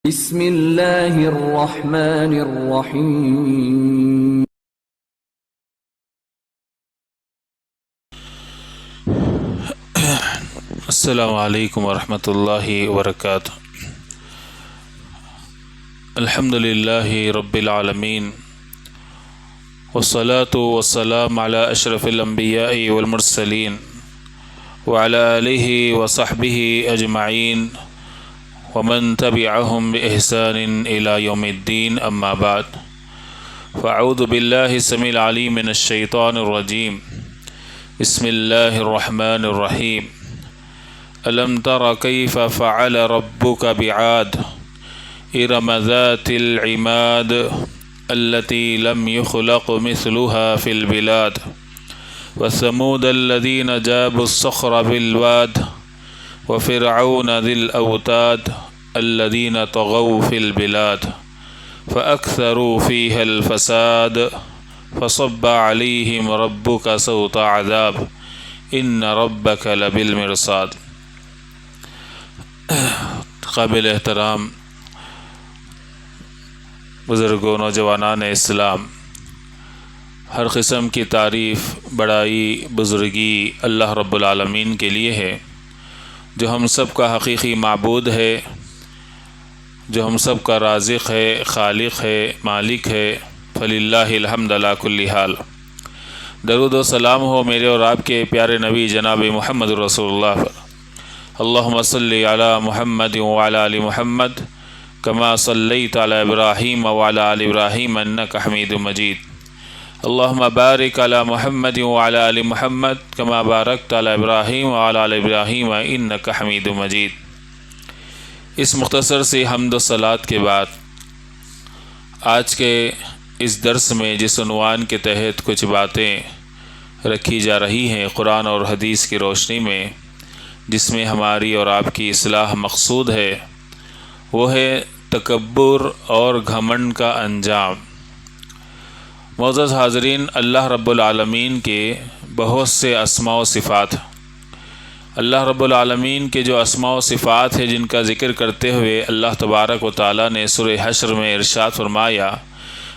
بسم اللہ الرحمن الرحیم السلام علیکم ورحمۃ اللہ وبرکاتہ۔ الحمد للہ رب العالمین والصلاة والسلام علی اشرف الانبیاء والمرسلین وعلی آلہ وصحبہ اجمعین ومن تبعهم بإحسان إلى يوم الدين، اما بعد فاعوذ باللہ السمیع العلیم من الشیطان الرجیم، بسم اللہ الرحمن الرحیم۔ ألم تر كيف فعل ربك بعاد إرم ذات العماد التي لم يخلق مثلها في البلاد وثمود الذين جابوا الصخر بالواد وفرعون ذي الأوتاد الذين طغوا في البلاد فأكثروا فيها الفساد فصب عليهم ربك سوط عذاب إن ربك لبالمرصاد۔ قابل احترام بزرگوں، نوجوانان اسلام، ہر قسم کی تعریف، بڑائی، بزرگی اللہ رب العالمین کے لیے ہے، جو ہم سب کا حقیقی معبود ہے، جو ہم سب کا رازق ہے، خالق ہے، مالک ہے۔ فللہ الحمد علی کل حال۔ درود و سلام ہو میرے اور آپ کے پیارے نبی جناب محمد رسول اللہ پر۔ اللہم صلی علی محمد وعلی آل محمد کما صلیت علی ابراہیم وعلی آل ابراہیم انک حمید مجید۔ اللہم بارک علی محمد وعلی آل محمد کما بارکت علی ابراہیم وعلی آل ابراہیم انک حمید مجید۔ اس مختصر سی حمد و صلوات کے بعد آج کے اس درس میں جس عنوان کے تحت کچھ باتیں رکھی جا رہی ہیں قرآن اور حدیث کی روشنی میں، جس میں ہماری اور آپ کی اصلاح مقصود ہے، وہ ہے تکبر اور گھمنڈ کا انجام۔ معزز حاضرین، اللہ رب العالمین کے بہت سے اسماء و صفات، اللہ رب العالمین کے جو اسماء و صفات ہیں جن کا ذکر کرتے ہوئے اللہ تبارک و تعالیٰ نے سورہ حشر میں ارشاد فرمایا: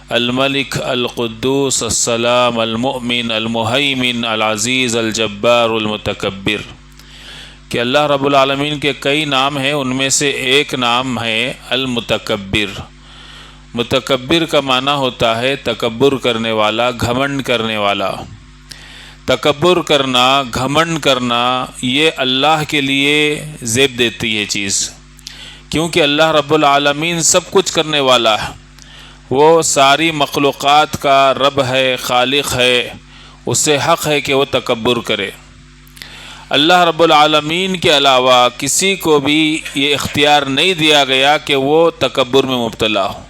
الملک، القدوس، السلام، المؤمن، المہیمن، العزیز، الجبار، المتکبر، کہ اللہ رب العالمین کے کئی نام ہیں، ان میں سے ایک نام ہے المتکبر۔ متکبر کا معنی ہوتا ہے تکبر کرنے والا، گھمنڈ کرنے والا۔ تکبر کرنا، گھمنڈ کرنا، یہ اللہ کے لیے زیب دیتی ہے چیز، کیونکہ اللہ رب العالمین سب کچھ کرنے والا ہے، وہ ساری مخلوقات کا رب ہے، خالق ہے، اسے حق ہے کہ وہ تکبر کرے۔ اللہ رب العالمین کے علاوہ کسی کو بھی یہ اختیار نہیں دیا گیا کہ وہ تکبر میں مبتلا ہو،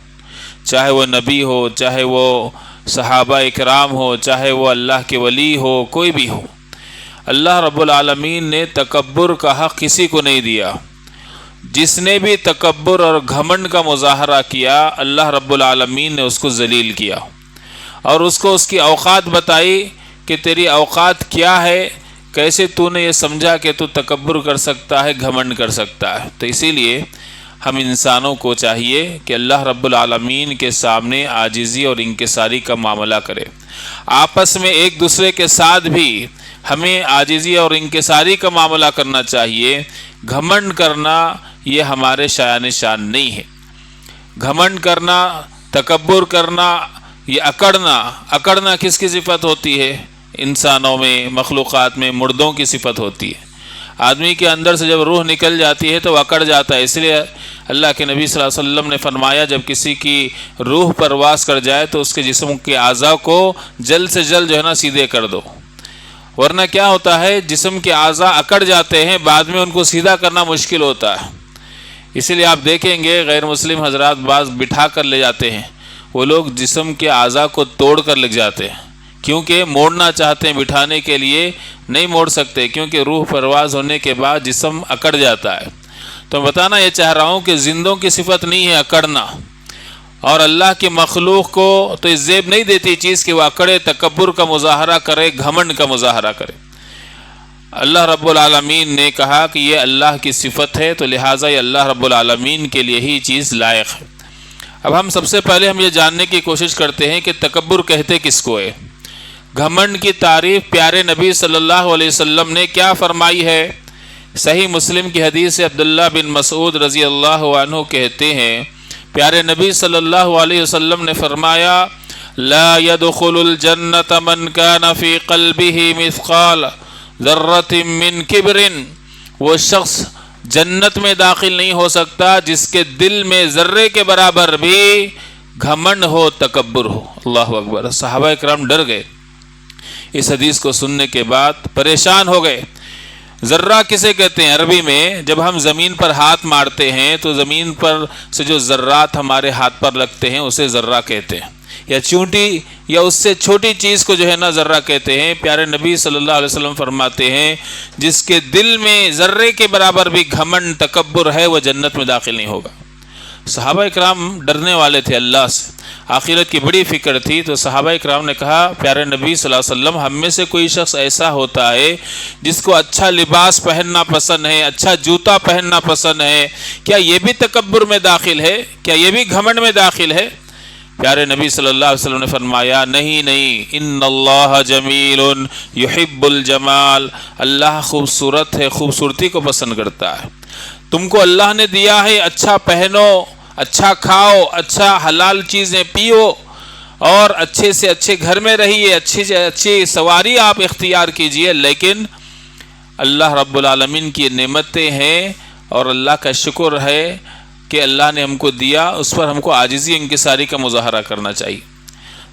چاہے وہ نبی ہو، چاہے وہ صحابہ اکرام ہو، چاہے وہ اللہ کے ولی ہو، کوئی بھی ہو۔ اللہ رب العالمین نے تکبر کا حق کسی کو نہیں دیا۔ جس نے بھی تکبر اور گھمنڈ کا مظاہرہ کیا، اللہ رب العالمین نے اس کو ذلیل کیا اور اس کو اس کی اوقات بتائی کہ تیری اوقات کیا ہے، کیسے تو نے یہ سمجھا کہ تو تکبر کر سکتا ہے، گھمنڈ کر سکتا ہے۔ تو اسی لیے ہم انسانوں کو چاہیے کہ اللہ رب العالمین کے سامنے عاجزی اور انکساری کا معاملہ کرے۔ آپس میں ایک دوسرے کے ساتھ بھی ہمیں عاجزی اور انکساری کا معاملہ کرنا چاہیے۔ گھمنڈ کرنا یہ ہمارے شایان شان نہیں ہے۔ گھمنڈ کرنا، تکبر کرنا، یہ اکڑنا کس کی صفت ہوتی ہے؟ انسانوں میں، مخلوقات میں مردوں کی صفت ہوتی ہے۔ آدمی کے اندر سے جب روح نکل جاتی ہے تو وہ اکڑ جاتا ہے۔ اس لیے اللہ کے نبی صلی اللہ علیہ وسلم نے فرمایا جب کسی کی روح پرواز کر جائے تو اس کے جسم کے اعضاء کو جلد سے جلد جو ہے نا سیدھے کر دو، ورنہ کیا ہوتا ہے جسم کے اعضاء اکڑ جاتے ہیں، بعد میں ان کو سیدھا کرنا مشکل ہوتا ہے۔ اسی لیے آپ دیکھیں گے غیر مسلم حضرات بعض بٹھا کر لے جاتے ہیں، وہ لوگ جسم کے اعضاء کو توڑ کر لے جاتے ہیں، کیونکہ موڑنا چاہتے ہیں بٹھانے کے لیے، نہیں موڑ سکتے کیونکہ روح پرواز ہونے کے بعد جسم اکڑ جاتا ہے۔ تو میں بتانا یہ چاہ رہا ہوں کہ زندوں کی صفت نہیں ہے اکڑنا، اور اللہ کی مخلوق کو تو یہ زیب نہیں دیتی چیز کہ وہ اکڑے، تکبر کا مظاہرہ کرے، گھمنڈ کا مظاہرہ کرے۔ اللہ رب العالمین نے کہا کہ یہ اللہ کی صفت ہے، تو لہٰذا یہ اللہ رب العالمین کے لیے ہی چیز لائق ہے۔ اب ہم سب سے پہلے ہم یہ جاننے کی کوشش کرتے ہیں کہ تکبر کہتے کس کو ہے۔ گھمنڈ کی تعریف پیارے نبی صلی اللہ علیہ وسلم نے کیا فرمائی ہے؟ صحیح مسلم کی حدیث سے عبداللہ بن مسعود رضی اللہ عنہ کہتے ہیں، پیارے نبی صلی اللہ علیہ وسلم نے فرمایا، لا يدخل الجنة من كان في قلبه مثقال ذرة من کبر، وہ شخص جنت میں داخل نہیں ہو سکتا جس کے دل میں ذرے کے برابر بھی گھمنڈ ہو، تکبر ہو۔ اللہ اکبر! صحابہ کرام ڈر گئے، اس حدیث کو سننے کے بعد پریشان ہو گئے۔ ذرہ کسے کہتے ہیں؟ عربی میں جب ہم زمین پر ہاتھ مارتے ہیں تو زمین پر سے جو ذرات ہمارے ہاتھ پر لگتے ہیں اسے ذرہ کہتے ہیں، یا چونٹی یا اس سے چھوٹی چیز کو جو ہے نا ذرہ کہتے ہیں۔ پیارے نبی صلی اللہ علیہ وسلم فرماتے ہیں جس کے دل میں ذرے کے برابر بھی گھمنڈ، تکبر ہے، وہ جنت میں داخل نہیں ہوگا۔ صحابہ اکرام ڈرنے والے تھے اللہ سے، آخرت کی بڑی فکر تھی، تو صحابہ اکرام نے کہا پیارے نبی صلی اللہ علیہ وسلم، ہم میں سے کوئی شخص ایسا ہوتا ہے جس کو اچھا لباس پہننا پسند ہے، اچھا جوتا پہننا پسند ہے، کیا یہ بھی تکبر میں داخل ہے؟ کیا یہ بھی گھمنڈ میں داخل ہے؟ پیارے نبی صلی اللہ علیہ وسلم نے فرمایا، نہیں نہیں، ان اللہ جمیل یحب الجمال، اللہ خوبصورت ہے، خوبصورتی کو پسند کرتا ہے۔ تم کو اللہ نے دیا ہے، اچھا پہنو، اچھا کھاؤ، اچھا حلال چیزیں پیو، اور اچھے سے اچھے گھر میں رہیے، اچھی سے اچھی سواری آپ اختیار کیجئے، لیکن اللہ رب العالمین کی نعمتیں ہیں اور اللہ کا شکر ہے کہ اللہ نے ہم کو دیا، اس پر ہم کو عاجزی انکساری کا مظاہرہ کرنا چاہیے۔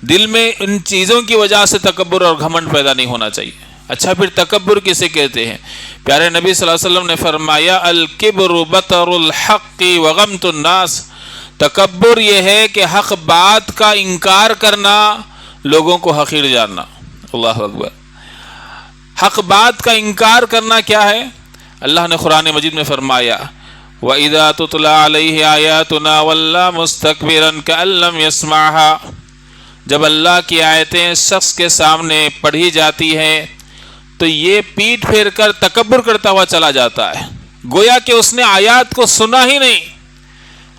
دل میں ان چیزوں کی وجہ سے تکبر اور گھمنڈ پیدا نہیں ہونا چاہیے۔ اچھا، پھر تکبر کسے کہتے ہیں؟ پیارے نبی صلی اللہ علیہ وسلم نے فرمایا، الکبر بطر الحق وغمط الناس، تکبر یہ ہے کہ حق بات کا انکار کرنا، لوگوں کو حقیر جاننا۔ اللہ اکبر! حق بات کا انکار کرنا کیا ہے؟ اللہ نے قرآن مجید میں فرمایا، وَإِذَا تُتْلَى عَلَيْهِ آيَاتُنَا وَلَّى مُسْتَكْبِرًا كَأَن لَّمْ يَسْمَعْهَا، جب اللہ کی آیتیں شخص کے سامنے پڑھی جاتی ہیں تو یہ پیٹ پھیر کر تکبر کرتا ہوا چلا جاتا ہے، گویا کہ اس نے آیات کو سنا ہی نہیں۔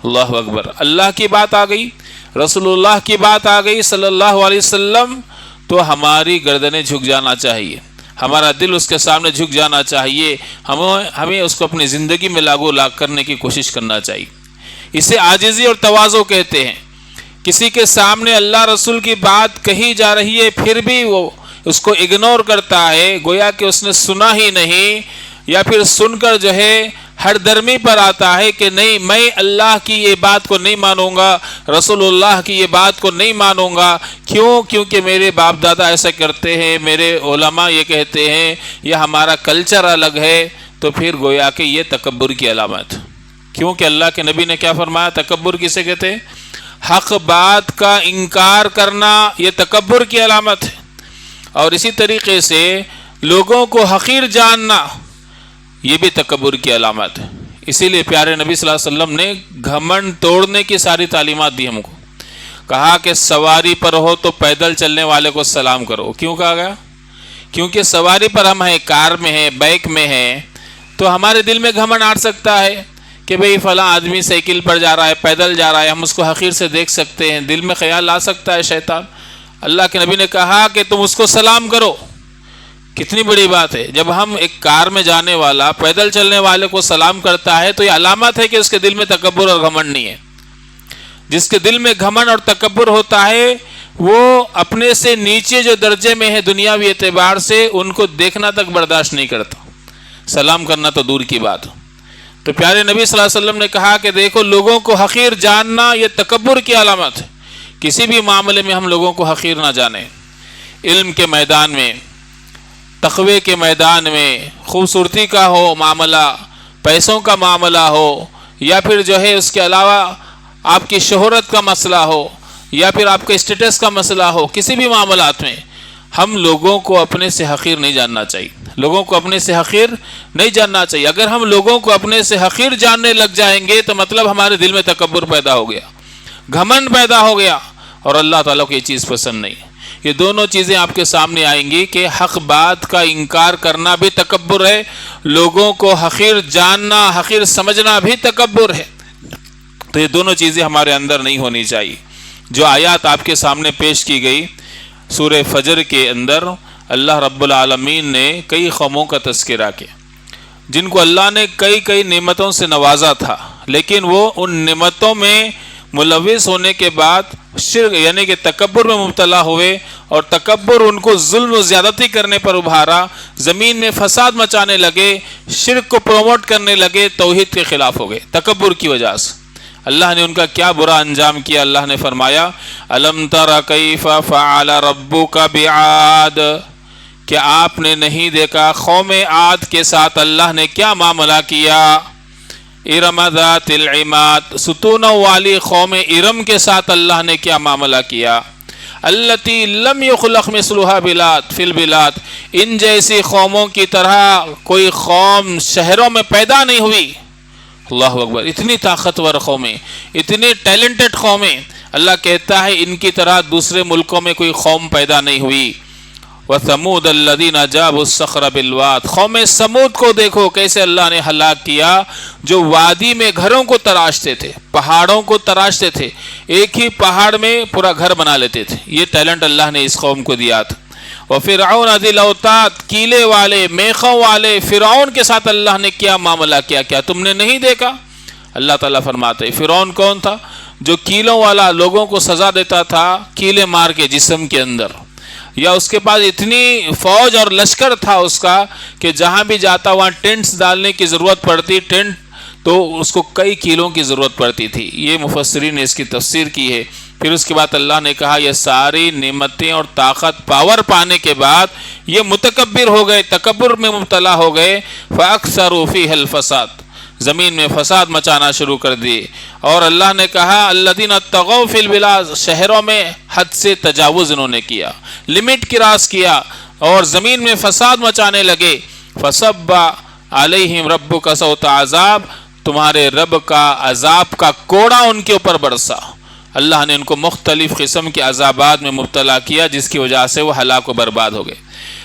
اللہ اکبر! اللہ کی بات آ گئی، رسول اللہ کی بات آ گئی صلی اللہ علیہ وسلم، تو ہماری گردنیں جھک جانا چاہیے، ہمارا دل اس کے سامنے جھک جانا چاہیے، ہمیں اس کو اپنی زندگی میں لاگو لاگ کرنے کی کوشش کرنا چاہیے۔ اسے عاجزی اور تواضع کہتے ہیں۔ کسی کے سامنے اللہ رسول کی بات کہی جا رہی ہے پھر بھی وہ اس کو اگنور کرتا ہے، گویا کہ اس نے سنا ہی نہیں، یا پھر سن کر جو ہے ہر درمی پر آتا ہے کہ نہیں، میں اللہ کی یہ بات کو نہیں مانوں گا، رسول اللہ کی یہ بات کو نہیں مانوں گا۔ کیونکہ میرے باپ دادا ایسا کرتے ہیں، میرے علماء یہ کہتے ہیں، یا ہمارا کلچر الگ ہے، تو پھر گویا کہ یہ تکبر کی علامت۔ کیونکہ اللہ کے نبی نے کیا فرمایا؟ تکبر کسے کہتے ہیں؟ حق بات کا انکار کرنا، یہ تکبر کی علامت ہے۔ اور اسی طریقے سے لوگوں کو حقیر جاننا، یہ بھی تکبر کی علامت ہے۔ اسی لیے پیارے نبی صلی اللہ علیہ وسلم نے گھمنڈ توڑنے کی ساری تعلیمات دی ہم کو۔ کہا کہ سواری پر ہو تو پیدل چلنے والے کو سلام کرو۔ کیوں کہا گیا؟ کیونکہ سواری پر ہم ہیں، کار میں ہیں، بائک میں ہیں، تو ہمارے دل میں گھمنڈ آ سکتا ہے کہ بھئی فلاں آدمی سائیکل پر جا رہا ہے، پیدل جا رہا ہے، ہم اس کو حقیر سے دیکھ سکتے ہیں، دل میں خیال آ سکتا ہے شیطان۔ اللہ کے نبی نے کہا کہ تم اس کو سلام کرو۔ کتنی بڑی بات ہے! جب ہم ایک کار میں جانے والا پیدل چلنے والے کو سلام کرتا ہے تو یہ علامت ہے کہ اس کے دل میں تکبر اور گھمنڈ نہیں ہے۔ جس کے دل میں گھمنڈ اور تکبر ہوتا ہے وہ اپنے سے نیچے جو درجے میں ہے دنیاوی اعتبار سے، ان کو دیکھنا تک برداشت نہیں کرتا، سلام کرنا تو دور کی بات۔ تو پیارے نبی صلی اللہ علیہ وسلم نے کہا کہ دیکھو، لوگوں کو حقیر جاننا یہ تکبر کی علامت ہے۔ کسی بھی معاملے میں ہم لوگوں کو حقیر نہ جانیں۔ علم کے میدان میں، تقوی کے میدان میں، خوبصورتی کا ہو معاملہ، پیسوں کا معاملہ ہو، یا پھر جو ہے اس کے علاوہ آپ کی شہرت کا مسئلہ ہو، یا پھر آپ کے اسٹیٹس کا مسئلہ ہو، کسی بھی معاملات میں ہم لوگوں کو اپنے سے حقیر نہیں جاننا چاہیے۔ لوگوں کو اپنے سے حقیر نہیں جاننا چاہیے۔ اگر ہم لوگوں کو اپنے سے حقیر جاننے لگ جائیں گے تو مطلب ہمارے دل میں تکبر پیدا ہو گیا، گھمنڈ پیدا ہو گیا، اور اللہ تعالیٰ کو یہ چیز پسند نہیں۔ یہ دونوں چیزیں آپ کے سامنے آئیں گی کہ حق بات کا انکار کرنا بھی تکبر ہے، لوگوں کو حقیر جاننا، حقیر سمجھنا بھی تکبر ہے۔ تو یہ دونوں چیزیں ہمارے اندر نہیں ہونی چاہیے۔ جو آیات آپ کے سامنے پیش کی گئی سورہ فجر کے اندر، اللہ رب العالمین نے کئی قوموں کا تذکرہ کیا جن کو اللہ نے کئی نعمتوں سے نوازا تھا، لیکن وہ ان نعمتوں میں ملوث ہونے کے بعد شرک یعنی کہ تکبر میں مبتلا ہوئے، اور تکبر ان کو ظلم و زیادتی کرنے پر ابھارا، زمین میں فساد مچانے لگے، شرک کو پروموٹ کرنے لگے، توحید کے خلاف ہو گئے تکبر کی وجہ سے۔ اللہ نے ان کا کیا برا انجام کیا؟ اللہ نے فرمایا الم تر کیف فعل ربک بعاد، کہ آپ نے نہیں دیکھا قوم عاد کے ساتھ اللہ نے کیا معاملہ کیا؟ ارم ذات العماد، ستونوں والی قوم ارم کے ساتھ اللہ نے کیا معاملہ کیا؟ التی لم یخلق مثلها فی البلاد، ان جیسی قوموں کی طرح کوئی قوم شہروں میں پیدا نہیں ہوئی۔ اللہ اکبر، اتنی طاقتور قومیں، اتنی ٹیلنٹڈ قومیں، اللہ کہتا ہے ان کی طرح دوسرے ملکوں میں کوئی قوم پیدا نہیں ہوئی۔ وَثَمُودَ الَّذِينَ جَابُوا الصَّخْرَ بِالْوَادِ، قوم سمود کو دیکھو کیسے اللہ نے ہلاک کیا، جو وادی میں گھروں کو تراشتے تھے، پہاڑوں کو تراشتے تھے، ایک ہی پہاڑ میں پورا گھر بنا لیتے تھے۔ یہ ٹیلنٹ اللہ نے اس قوم کو دیا تھا۔ وَفِرْعَوْنَ ذِي الْأَوْتَادِ، کیلے والے، میخوں والے فرعون کے ساتھ اللہ نے کیا معاملہ کیا؟ کیا تم نے نہیں دیکھا؟ اللہ تعالیٰ فرماتے ہیں فرعون کون تھا؟ جو کیلوں والا، لوگوں کو سزا دیتا تھا کیلے مار کے جسم کے اندر، یا اس کے پاس اتنی فوج اور لشکر تھا اس کا کہ جہاں بھی جاتا وہاں ٹینٹس ڈالنے کی ضرورت پڑتی، ٹینٹ تو اس کو کئی کیلوں کی ضرورت پڑتی تھی۔ یہ مفسرین نے اس کی تفسیر کی ہے۔ پھر اس کے بعد اللہ نے کہا یہ ساری نعمتیں اور طاقت پاور پانے کے بعد یہ متکبر ہو گئے، تکبر میں مبتلا ہو گئے، فَأَكْثَرُوا فِيهَا الْفَسَادَ، زمین میں فساد مچانا شروع کر دیے۔ اور اللہ نے کہا الَّذِينَ طَغَوْا فِي الْبِلَادِ، شہروں میں حد سے تجاوز انہوں نے کیا، لمٹ کراس کیا اور زمین میں فساد مچانے لگے۔ فَصَبَّ عَلَيْهِمْ رَبُّكَ صَوْتَ عَذَابٍ، تمہارے رب کا عذاب کا کوڑا ان کے اوپر برسا۔ اللہ نے ان کو مختلف قسم کے عذابات میں مبتلا کیا جس کی وجہ سے وہ ہلاک و برباد ہو گئے۔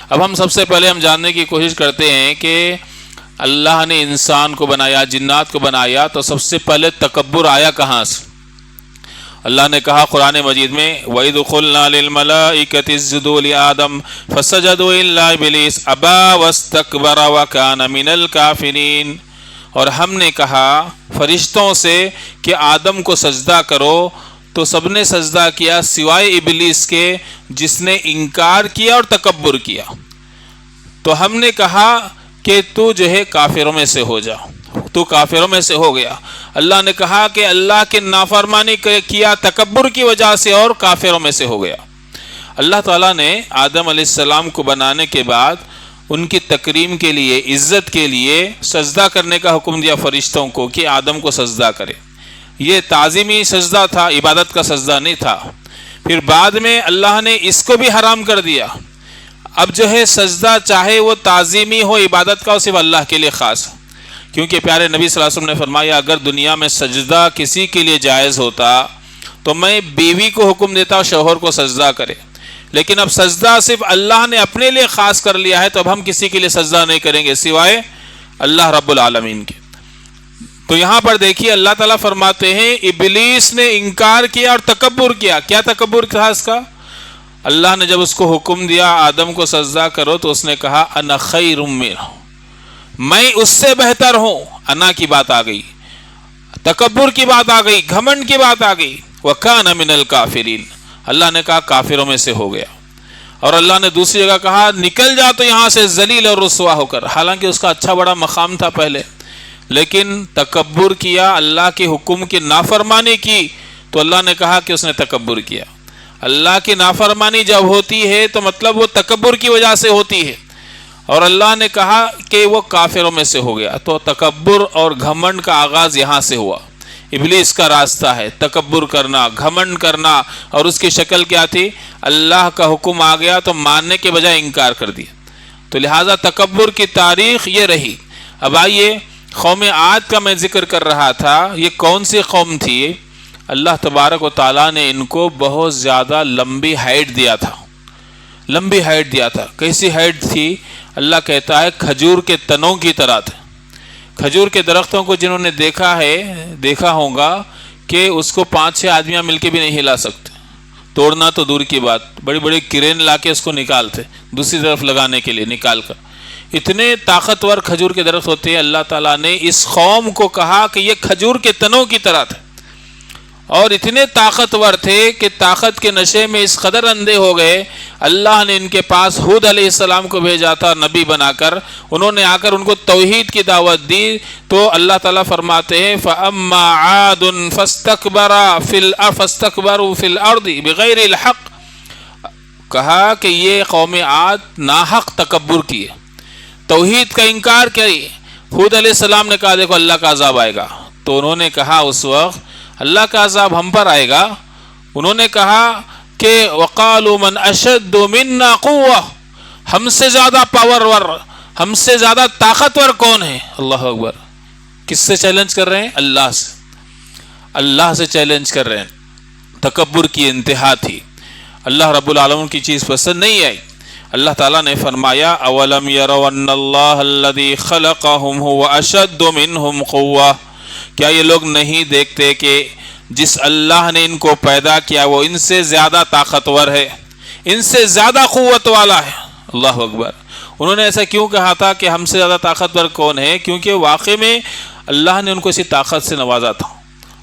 اب ہم سب سے پہلے ہم جاننے کی کوشش کرتے ہیں کہ اللہ نے انسان کو بنایا، جنات کو بنایا، تو سب سے پہلے تکبر آیا کہاں سے؟ اللہ نے کہا قرآن مجید میں وَإِذْ قُلْنَا لِلْمَلَائِكَةِ اسْجُدُوا لِآدَمَ فَسَجَدُوا إِلَّا إِبْلِيسَ أَبَى وَاسْتَكْبَرَ وَكَانَ مِنَ الْكَافِرِينَ، اور ہم نے کہا فرشتوں سے کہ آدم کو سجدہ کرو تو سب نے سجدہ کیا سوائے ابلیس کے جس نے انکار کیا اور تکبر کیا۔ تو ہم نے کہا کہ تو جو ہے کافروں میں سے ہو جا، تو کافروں میں سے ہو گیا۔ اللہ نے کہا کہ اللہ کے نافرمانی کیا تکبر کی وجہ سے اور کافروں میں سے ہو گیا۔ اللہ تعالیٰ نے آدم علیہ السلام کو بنانے کے بعد ان کی تکریم کے لیے، عزت کے لیے سجدہ کرنے کا حکم دیا فرشتوں کو کہ آدم کو سجدہ کرے۔ یہ تعظیمی سجدہ تھا، عبادت کا سجدہ نہیں تھا۔ پھر بعد میں اللہ نے اس کو بھی حرام کر دیا۔ اب جو ہے سجدہ چاہے وہ تعظیمی ہو، عبادت کا، صرف اللہ کے لیے خاص، کیونکہ پیارے نبی صلی اللہ علیہ وسلم نے فرمایا اگر دنیا میں سجدہ کسی کے لیے جائز ہوتا تو میں بیوی کو حکم دیتا شوہر کو سجدہ کرے، لیکن اب سجدہ صرف اللہ نے اپنے لیے خاص کر لیا ہے، تو اب ہم کسی کے لیے سجدہ نہیں کریں گے سوائے اللہ رب العالمین کے۔ تو یہاں پر دیکھیے اللہ تعالیٰ فرماتے ہیں ابلیس نے انکار کیا اور تکبر کیا۔ کیا تکبر تھا اس کا؟ اللہ نے جب اس کو حکم دیا آدم کو سجدہ کرو تو اس نے کہا انا خیر منہ، میں اس سے بہتر ہوں۔ انا کی بات آ گئی، تکبر کی بات آ گئی، گھمنڈ کی بات آ گئی۔ وَكَانَ مِنَ الْكَافِرِينَ، اللہ نے کہا کافروں میں سے ہو گیا۔ اور اللہ نے دوسری جگہ کہا نکل جا تو یہاں سے ذلیل اور رسوا ہو کر، حالانکہ اس کا اچھا بڑا مقام تھا پہلے، لیکن تکبر کیا، اللہ کے حکم کی نافرمانی کی تو اللہ نے کہا کہ اس نے تکبر کیا۔ اللہ کی نافرمانی جب ہوتی ہے تو مطلب وہ تکبر کی وجہ سے ہوتی ہے، اور اللہ نے کہا کہ وہ کافروں میں سے ہو گیا۔ تو تکبر اور گھمنڈ کا آغاز یہاں سے ہوا۔ ابلیس کا راستہ ہے تکبر کرنا، گھمنڈ کرنا، اور اس کی شکل کیا تھی؟ اللہ کا حکم آ گیا تو ماننے کے بجائے انکار کر دیا۔ تو لہٰذا تکبر کی تاریخ یہ رہی۔ اب آئیے قوم عاد کا میں ذکر کر رہا تھا، یہ کون سی قوم تھی؟ اللہ تبارک و تعالیٰ نے ان کو بہت زیادہ لمبی ہائٹ دیا تھا، لمبی ہائٹ دیا تھا. کیسی ہائٹ تھی؟ اللہ کہتا ہے کھجور کے تنوں کی طرح تھے. کھجور کے درختوں کو جنہوں نے دیکھا ہوگا کہ اس کو 5-6 آدمیاں مل کے بھی نہیں ہلا سکتے. توڑنا تو دور کی بات، بڑی بڑی کرین لا کے اس کو نکالتے دوسری طرف لگانے کے لیے نکال کر. اتنے طاقتور کھجور کے درخت ہوتے ہیں. اللہ تعالیٰ نے اس قوم کو کہا کہ یہ کھجور کے تنوں کی طرح تھے، اور اتنے طاقتور تھے کہ طاقت کے نشے میں اس قدر اندھے ہو گئے. اللہ نے ان کے پاس ہود علیہ السلام کو بھیجا تھا نبی بنا کر. انہوں نے آ کر ان کو توحید کی دعوت دی تو اللہ تعالیٰ فرماتے ہیں فَأَمَّا عَادٌ فَاسْتَكْبَرُوا فِي الْأَرْضِ بِغَيْرِ الْحَقِّ. کہا کہ یہ قوم عاد ناحق تکبر کیے، توحید کا انکار کری. ہود علیہ السلام نے کہا دیکھو اللہ کا عذاب آئے گا. تو انہوں نے کہا اس وقت اللہ کا عذاب ہم پر آئے گا. انہوں نے کہا کہ وَقَالُوا مَنْ أَشَدُّ مِنَّا قُوَّةً، ہم سے زیادہ پاورور، ہم سے زیادہ طاقتور کون ہے؟ اللہ اکبر. کس سے چیلنج کر رہے ہیں؟ اللہ سے. اللہ سے چیلنج کر رہے ہیں. تکبر کی انتہا تھی. اللہ رب العالمین کی چیز پسند نہیں آئی. اللہ تعالیٰ نے فرمایا اولم یروا ان اللہ الذی خلقہم هو اشد منہم قوہ. کیا یہ لوگ نہیں دیکھتے کہ جس اللہ نے ان کو پیدا کیا وہ ان سے زیادہ طاقتور ہے، ان سے زیادہ قوت والا ہے. اللہ اکبر. انہوں نے ایسا کیوں کہا تھا کہ ہم سے زیادہ طاقتور کون ہے؟ کیونکہ واقع میں اللہ نے ان کو اسی طاقت سے نوازا تھا.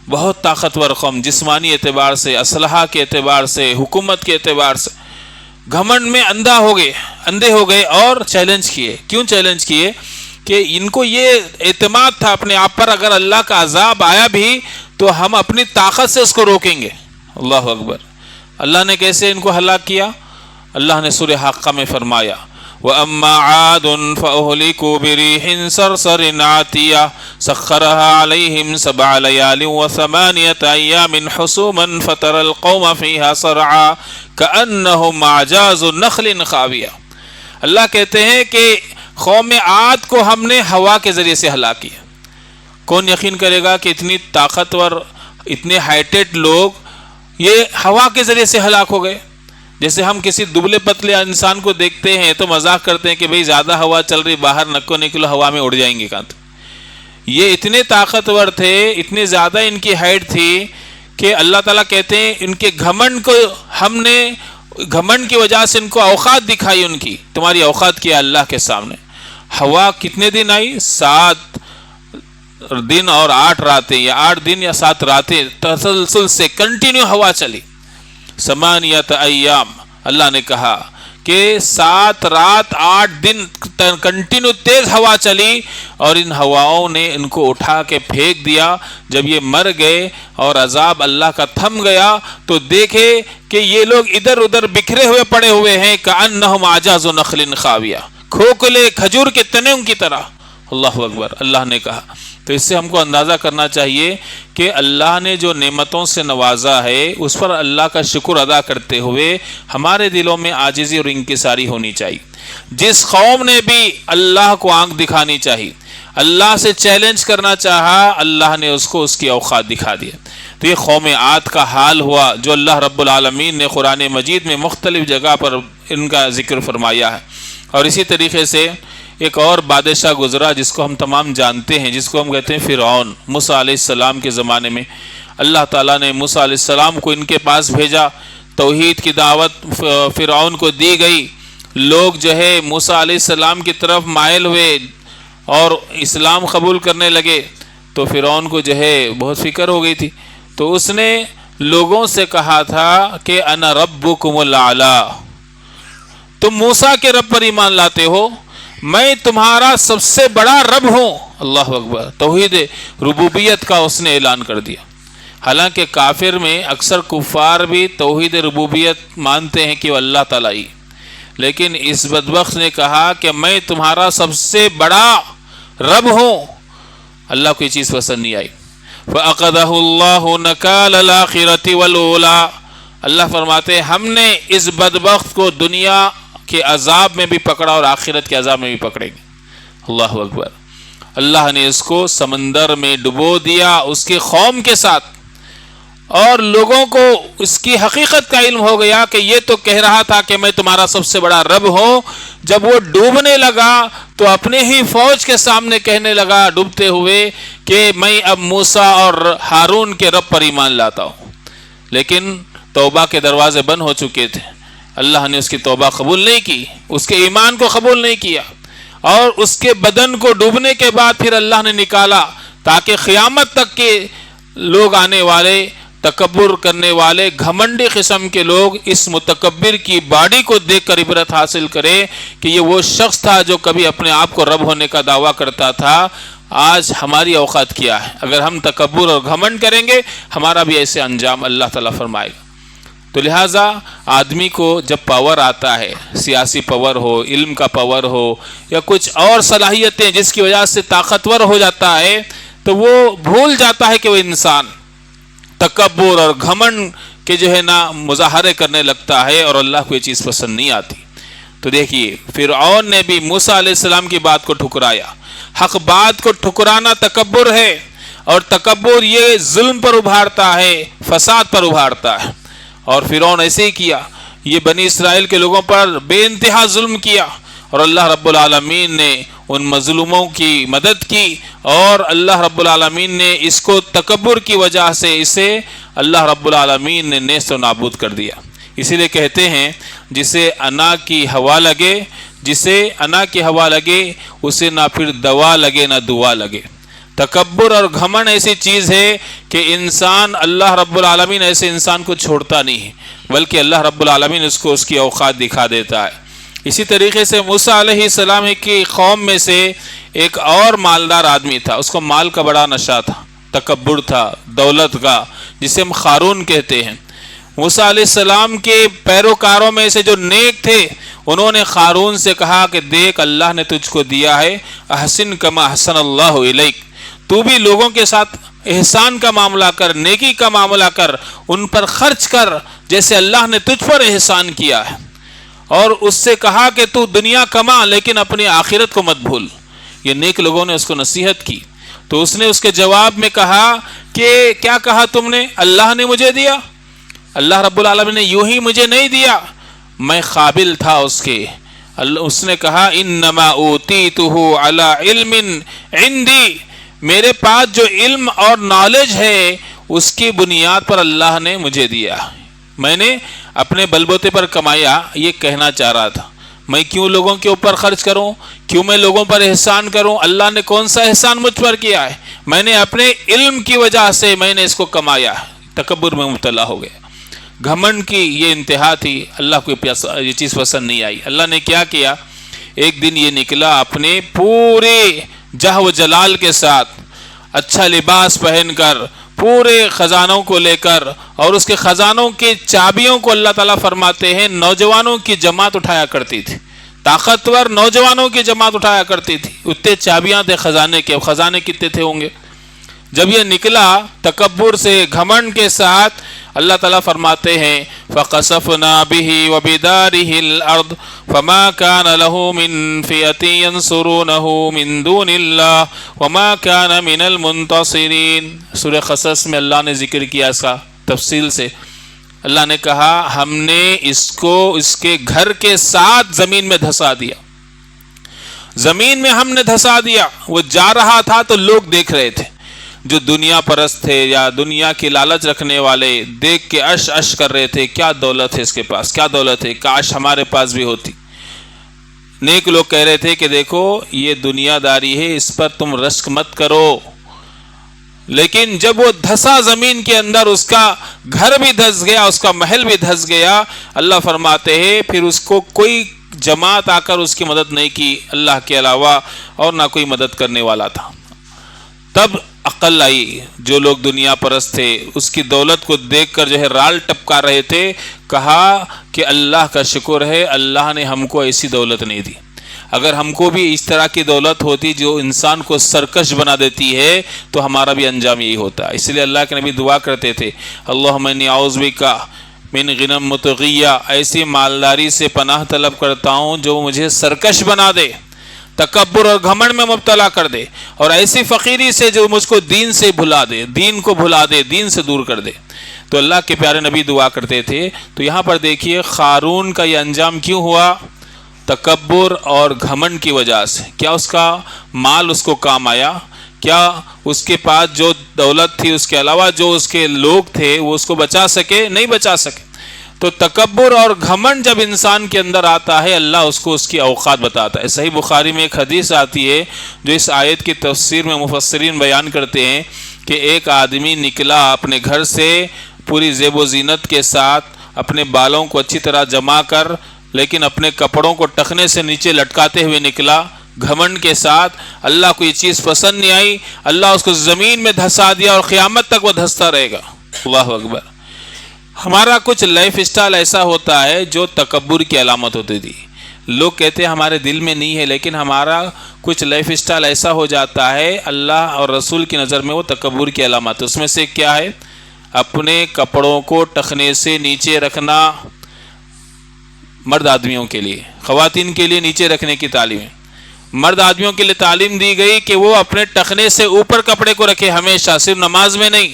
بہت طاقتور قوم، جسمانی اعتبار سے، اسلحہ کے اعتبار سے، حکومت کے اعتبار سے. گھمنڈ میں اندھے ہو گئے اور چیلنج کیے. کیوں چیلنج کیے؟ کہ ان کو یہ اعتماد تھا اپنے آپ پر اگر اللہ کا عذاب آیا بھی تو ہم اپنی طاقت سے اس کو روکیں گے. اللہ اکبر. اللہ نے کیسے ان کو ہلاک کیا؟ اللہ نے سورہ حاقہ میں فرمایا وَأَمَّا عَادٌ فَأُهْلِكُوا بِرِيحٍ صَرْصَرٍ عَاتِيَةٍ سَخَّرَهَا عَلَيْهِمْ 7 لَيَالٍ و8 أَيَّامٍ حُسُومًا فَتَرَى الْقَوْمَ فِيهَا صَرْعَىٰ كَأَنَّهُمْ أَعْجَازُ نَخْلٍ خَاوِيَةٍ. اللہ کہتے ہیں کہ قوم عاد کو ہم نے ہوا کے ذریعے سے ہلاک کیا. کون یقین کرے گا کہ اتنی طاقتور، اتنے ہائٹیڈ لوگ یہ ہوا کے ذریعے سے ہلاک ہو گئے. جیسے ہم کسی دبلے پتلے انسان کو دیکھتے ہیں تو مذاق کرتے ہیں کہ بھئی زیادہ ہوا چل رہی، باہر نکو نکلو، ہوا میں اڑ جائیں گے. کہاں یہ اتنے طاقتور تھے، اتنے زیادہ ان کی ہائٹ تھی کہ اللہ تعالیٰ کہتے ہیں ان کے گھمنڈ کو ہم نے، گھمنڈ کی وجہ سے ان کو اوقات دکھائی. ان کی تمہاری اوقات کیا اللہ کے سامنے. ہوا کتنے دن آئی؟ 7 دن اور 8 راتیں، یا 8 دن یا 7 راتیں تسلسل سے کنٹینیو ہوا چلی. 8 ایام. اللہ نے کہا کہ 7 رات 8 دن کنٹینیو تیز ہوا چلی اور ان ہواؤں نے ان کو اٹھا کے پھینک دیا. جب یہ مر گئے اور عذاب اللہ کا تھم گیا تو دیکھے کہ یہ لوگ ادھر ادھر بکھرے ہوئے پڑے ہوئے ہیں. کأنہم اعجاز نخل خاویہ، کھوکھلے کھجور کے تنوں کی طرح. اللہ اکبر. اللہ نے کہا. تو اس سے ہم کو اندازہ کرنا چاہیے کہ اللہ نے جو نعمتوں سے نوازا ہے اس پر اللہ کا شکر ادا کرتے ہوئے ہمارے دلوں میں عاجزی اور انکساری ہونی چاہیے. جس قوم نے بھی اللہ کو آنکھ دکھانی چاہیے، اللہ سے چیلنج کرنا چاہا، اللہ نے اس کو اس کی اوقات دکھا دیا. تو یہ قوم عاد کا حال ہوا جو اللہ رب العالمین نے قرآن مجید میں مختلف جگہ پر ان کا ذکر فرمایا ہے. اور اسی طریقے سے ایک اور بادشاہ گزرا جس کو ہم تمام جانتے ہیں، جس کو ہم کہتے ہیں فرعون. موسیٰ علیہ السلام کے زمانے میں اللہ تعالیٰ نے موسیٰ علیہ السلام کو ان کے پاس بھیجا. توحید کی دعوت فرعون کو دی گئی. لوگ جو ہے موسیٰ علیہ السلام کی طرف مائل ہوئے اور اسلام قبول کرنے لگے. تو فرعون کو جو ہے بہت فکر ہو گئی تھی. تو اس نے لوگوں سے کہا تھا کہ انا ربکم الاعلی، تم موسیٰ کے رب پر ایمان لاتے ہو، میں تمہارا سب سے بڑا رب ہوں. اللہ اکبر. توحید ربوبیت کا اس نے اعلان کر دیا. حالانکہ کافر میں اکثر کفار بھی توحید ربوبیت مانتے ہیں کہ وہ اللہ تعالیٰ ہی، لیکن اس بدبخت نے کہا کہ میں تمہارا سب سے بڑا رب ہوں. اللہ کو یہ چیز پسند نہیں آئی. فَأَخَذَهُ اللَّهُ نَكَالَ الْآخِرَةِ وَالْأُولَىٰ. اللہ فرماتے ہیں ہم نے اس بدبخت کو دنیا کے عذاب میں بھی پکڑا اور آخرت کے عذاب میں بھی پکڑیں گے. اللہ اکبر. اللہ نے اس کو سمندر میں ڈبو دیا اس کی قوم کے ساتھ، اور لوگوں کو اس کی حقیقت کا علم ہو گیا کہ یہ تو کہہ رہا تھا کہ میں تمہارا سب سے بڑا رب ہوں، جب وہ ڈوبنے لگا تو اپنے ہی فوج کے سامنے کہنے لگا ڈوبتے ہوئے کہ میں اب موسیٰ اور ہارون کے رب پر ایمان لاتا ہوں. لیکن توبہ کے دروازے بند ہو چکے تھے، اللہ نے اس کی توبہ قبول نہیں کی، اس کے ایمان کو قبول نہیں کیا، اور اس کے بدن کو ڈوبنے کے بعد پھر اللہ نے نکالا تاکہ قیامت تک کے لوگ آنے والے، تکبر کرنے والے گھمنڈی قسم کے لوگ اس متکبر کی باڈی کو دیکھ کر عبرت حاصل کرے کہ یہ وہ شخص تھا جو کبھی اپنے آپ کو رب ہونے کا دعویٰ کرتا تھا. آج ہماری اوقات کیا ہے؟ اگر ہم تکبر اور گھمنڈ کریں گے ہمارا بھی ایسے انجام اللہ تعالیٰ فرمائے گا. تو لہٰذا آدمی کو جب پاور آتا ہے، سیاسی پاور ہو، علم کا پاور ہو، یا کچھ اور صلاحیتیں جس کی وجہ سے طاقتور ہو جاتا ہے، تو وہ بھول جاتا ہے کہ وہ انسان تکبر اور گھمنڈ کے جو ہے نا مظاہرے کرنے لگتا ہے، اور اللہ کو یہ چیز پسند نہیں آتی. تو دیکھیے فرعون نے بھی موسیٰ علیہ السلام کی بات کو ٹھکرایا. حق بات کو ٹھکرانا تکبر ہے، اور تکبر یہ ظلم پر ابھارتا ہے، فساد پر ابھارتا ہے. اور فرعون ایسے ہی کیا، یہ بنی اسرائیل کے لوگوں پر بے انتہا ظلم کیا، اور اللہ رب العالمین نے ان مظلوموں کی مدد کی، اور اللہ رب العالمین نے اس کو تکبر کی وجہ سے اسے اللہ رب العالمین نے نیست و نابود کر دیا. اسی لیے کہتے ہیں جسے انا کی ہوا لگے، جسے انا کی ہوا لگے اسے نہ پھر دوا لگے نہ دعا لگے. تکبر اور گھمنڈ ایسی چیز ہے کہ انسان، اللہ رب العالمین ایسے انسان کو چھوڑتا نہیں ہے، بلکہ اللہ رب العالمین اس کو اس کی اوقات دکھا دیتا ہے. اسی طریقے سے موسیٰ علیہ السلام کی قوم میں سے ایک اور مالدار آدمی تھا، اس کو مال کا بڑا نشہ تھا، تکبر تھا دولت کا، جسے ہم قارون کہتے ہیں. موسیٰ علیہ السلام کے پیروکاروں میں سے جو نیک تھے انہوں نے قارون سے کہا کہ دیکھ اللہ نے تجھ کو دیا ہے، احسن کما احسن اللہ الیک، تو بھی لوگوں کے ساتھ احسان کا معاملہ کر، نیکی کا معاملہ کر، ان پر خرچ کر جیسے اللہ نے تجھ پر احسان کیا ہے. اور اس سے کہا کہ تو دنیا کما لیکن اپنی آخرت کو مت بھول. یہ نیک لوگوں نے اس کو نصیحت کی، تو اس نے اس کے جواب میں کہا کہ کیا کہا تم نے؟ اللہ نے مجھے دیا؟ اللہ رب العالمین نے یوں ہی مجھے نہیں دیا، میں قابل تھا اس کے. اس نے کہا انما اوتیتہ علی علم عندی، میرے پاس جو علم اور نالج ہے اس کی بنیاد پر اللہ نے مجھے دیا، میں نے اپنے بلبوتے پر کمایا. یہ کہنا چاہ رہا تھا میں کیوں لوگوں کے اوپر خرچ کروں، کیوں میں لوگوں پر احسان کروں؟ اللہ نے کون سا احسان مجھ پر کیا ہے؟ میں نے اپنے علم کی وجہ سے میں نے اس کو کمایا. تکبر میں مبتلا ہو گیا. گھمنڈ کی یہ انتہا تھی. اللہ کو یہ چیز پسند نہیں آئی. اللہ نے کیا کیا؟ ایک دن یہ نکلا اپنے پورے جہ و جلال کے ساتھ، اچھا لباس پہن کر، پورے خزانوں کو لے کر، اور اس کے خزانوں کی چابیوں کو اللہ تعالیٰ فرماتے ہیں نوجوانوں کی جماعت اٹھایا کرتی تھی، طاقتور نوجوانوں کی جماعت اٹھایا کرتی تھی. اتنے چابیاں تھے خزانے کے. خزانے کتنے تھے ہوں گے؟ جب یہ نکلا تکبر سے، گھمنڈ کے ساتھ، اللہ تعالیٰ فرماتے ہیں فَقَسَفْنَا بِهِ وَبِدَارِهِ الْأَرْضِ فَمَا كَانَ لَهُ مِنْ فِئَةٍ يَنْصُرُونَهُ مِنْ دُونِ اللَّهِ وَمَا كَانَ مِنَ الْمُنْتَصِرِينَ. سورہ قصص میں اللہ نے ذکر کیا اس کا تفصیل سے. اللہ نے کہا ہم نے اس کو اس کے گھر کے ساتھ زمین میں دھسا دیا، زمین میں ہم نے دھسا دیا. وہ جا رہا تھا تو لوگ دیکھ رہے تھے، جو دنیا پرست تھے یا دنیا کی لالچ رکھنے والے دیکھ کے عش عش کر رہے تھے، کیا دولت ہے اس کے پاس، کیا دولت ہے، کاش ہمارے پاس بھی ہوتی. نیک لوگ کہہ رہے تھے کہ دیکھو یہ دنیا داری ہے، اس پر تم رشک مت کرو. لیکن جب وہ دھسا زمین کے اندر، اس کا گھر بھی دھس گیا، اس کا محل بھی دھس گیا. اللہ فرماتے ہیں پھر اس کو کوئی جماعت آ کر اس کی مدد نہیں کی اللہ کے علاوہ، اور نہ کوئی مدد کرنے والا تھا. تب عقل آئی. جو لوگ دنیا پرست تھے اس کی دولت کو دیکھ کر جو ہے رال ٹپکا رہے تھے، کہا کہ اللہ کا شکر ہے اللہ نے ہم کو ایسی دولت نہیں دی. اگر ہم کو بھی اس طرح کی دولت ہوتی جو انسان کو سرکش بنا دیتی ہے تو ہمارا بھی انجام یہی ہوتا. اس لیے اللہ کے نبی دعا کرتے تھے اللہم انی اعوذ بک من غنی مطغیہ، ایسی مالداری سے پناہ طلب کرتا ہوں جو مجھے سرکش بنا دے. تکبر اور گھمنڈ میں مبتلا کر دے، اور ایسی فقیری سے جو مجھ کو دین سے بھلا دے، دین کو بھلا دے، دین سے دور کر دے۔ تو اللہ کے پیارے نبی دعا کرتے تھے۔ تو یہاں پر دیکھیے قارون کا یہ انجام کیوں ہوا؟ تکبر اور گھمنڈ کی وجہ سے۔ کیا اس کا مال اس کو کام آیا؟ کیا اس کے پاس جو دولت تھی، اس کے علاوہ جو اس کے لوگ تھے، وہ اس کو بچا سکے؟ نہیں بچا سکے۔ تو تکبر اور گھمنڈ جب انسان کے اندر آتا ہے، اللہ اس کو اس کی اوقات بتاتا ہے۔ صحیح بخاری میں ایک حدیث آتی ہے جو اس آیت کی تفسیر میں مفسرین بیان کرتے ہیں کہ ایک آدمی نکلا اپنے گھر سے پوری زیب و زینت کے ساتھ، اپنے بالوں کو اچھی طرح جما کر، لیکن اپنے کپڑوں کو ٹخنے سے نیچے لٹکاتے ہوئے نکلا، گھمنڈ کے ساتھ۔ اللہ کو یہ چیز پسند نہیں آئی، اللہ اس کو زمین میں دھسا دیا اور قیامت تک وہ دھستا رہے گا۔ اللہ اکبر۔ ہمارا کچھ لائف اسٹائل ایسا ہوتا ہے جو تکبر کی علامت ہوتی تھی۔ لوگ کہتے ہیں ہمارے دل میں نہیں ہے، لیکن ہمارا کچھ لائف اسٹائل ایسا ہو جاتا ہے، اللہ اور رسول کی نظر میں وہ تکبر کی علامت۔ اس میں سے کیا ہے؟ اپنے کپڑوں کو ٹخنے سے نیچے رکھنا، مرد آدمیوں کے لیے، خواتین کے لیے نیچے رکھنے کی تعلیم ہے۔ مرد آدمیوں کے لیے تعلیم دی گئی کہ وہ اپنے ٹخنے سے اوپر کپڑے کو رکھے، ہمیشہ، صرف نماز میں نہیں،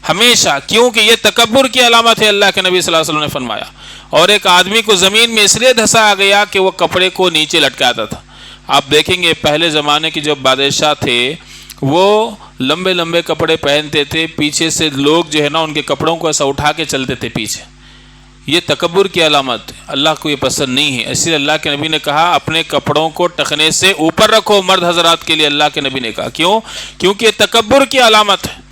ہمیشہ، کیونکہ یہ تکبر کی علامت ہے، اللہ کے نبی صلی اللہ علیہ وسلم نے فرمایا۔ اور ایک آدمی کو زمین میں اس لیے دھسایا گیا کہ وہ کپڑے کو نیچے لٹکاتا تھا۔ آپ دیکھیں گے پہلے زمانے کے جو بادشاہ تھے وہ لمبے لمبے کپڑے پہنتے تھے، پیچھے سے لوگ جو ہے نا ان کے کپڑوں کو ایسا اٹھا کے چلتے تھے پیچھے۔ یہ تکبر کی علامت، اللہ کو یہ پسند نہیں ہے۔ اسی لیے اللہ کے نبی نے کہا اپنے کپڑوں کو ٹخنے سے اوپر رکھو، مرد حضرات کے لیے اللہ کے نبی نے کہا۔ کیوں؟ کیونکہ یہ تکبر کی علامت ہے۔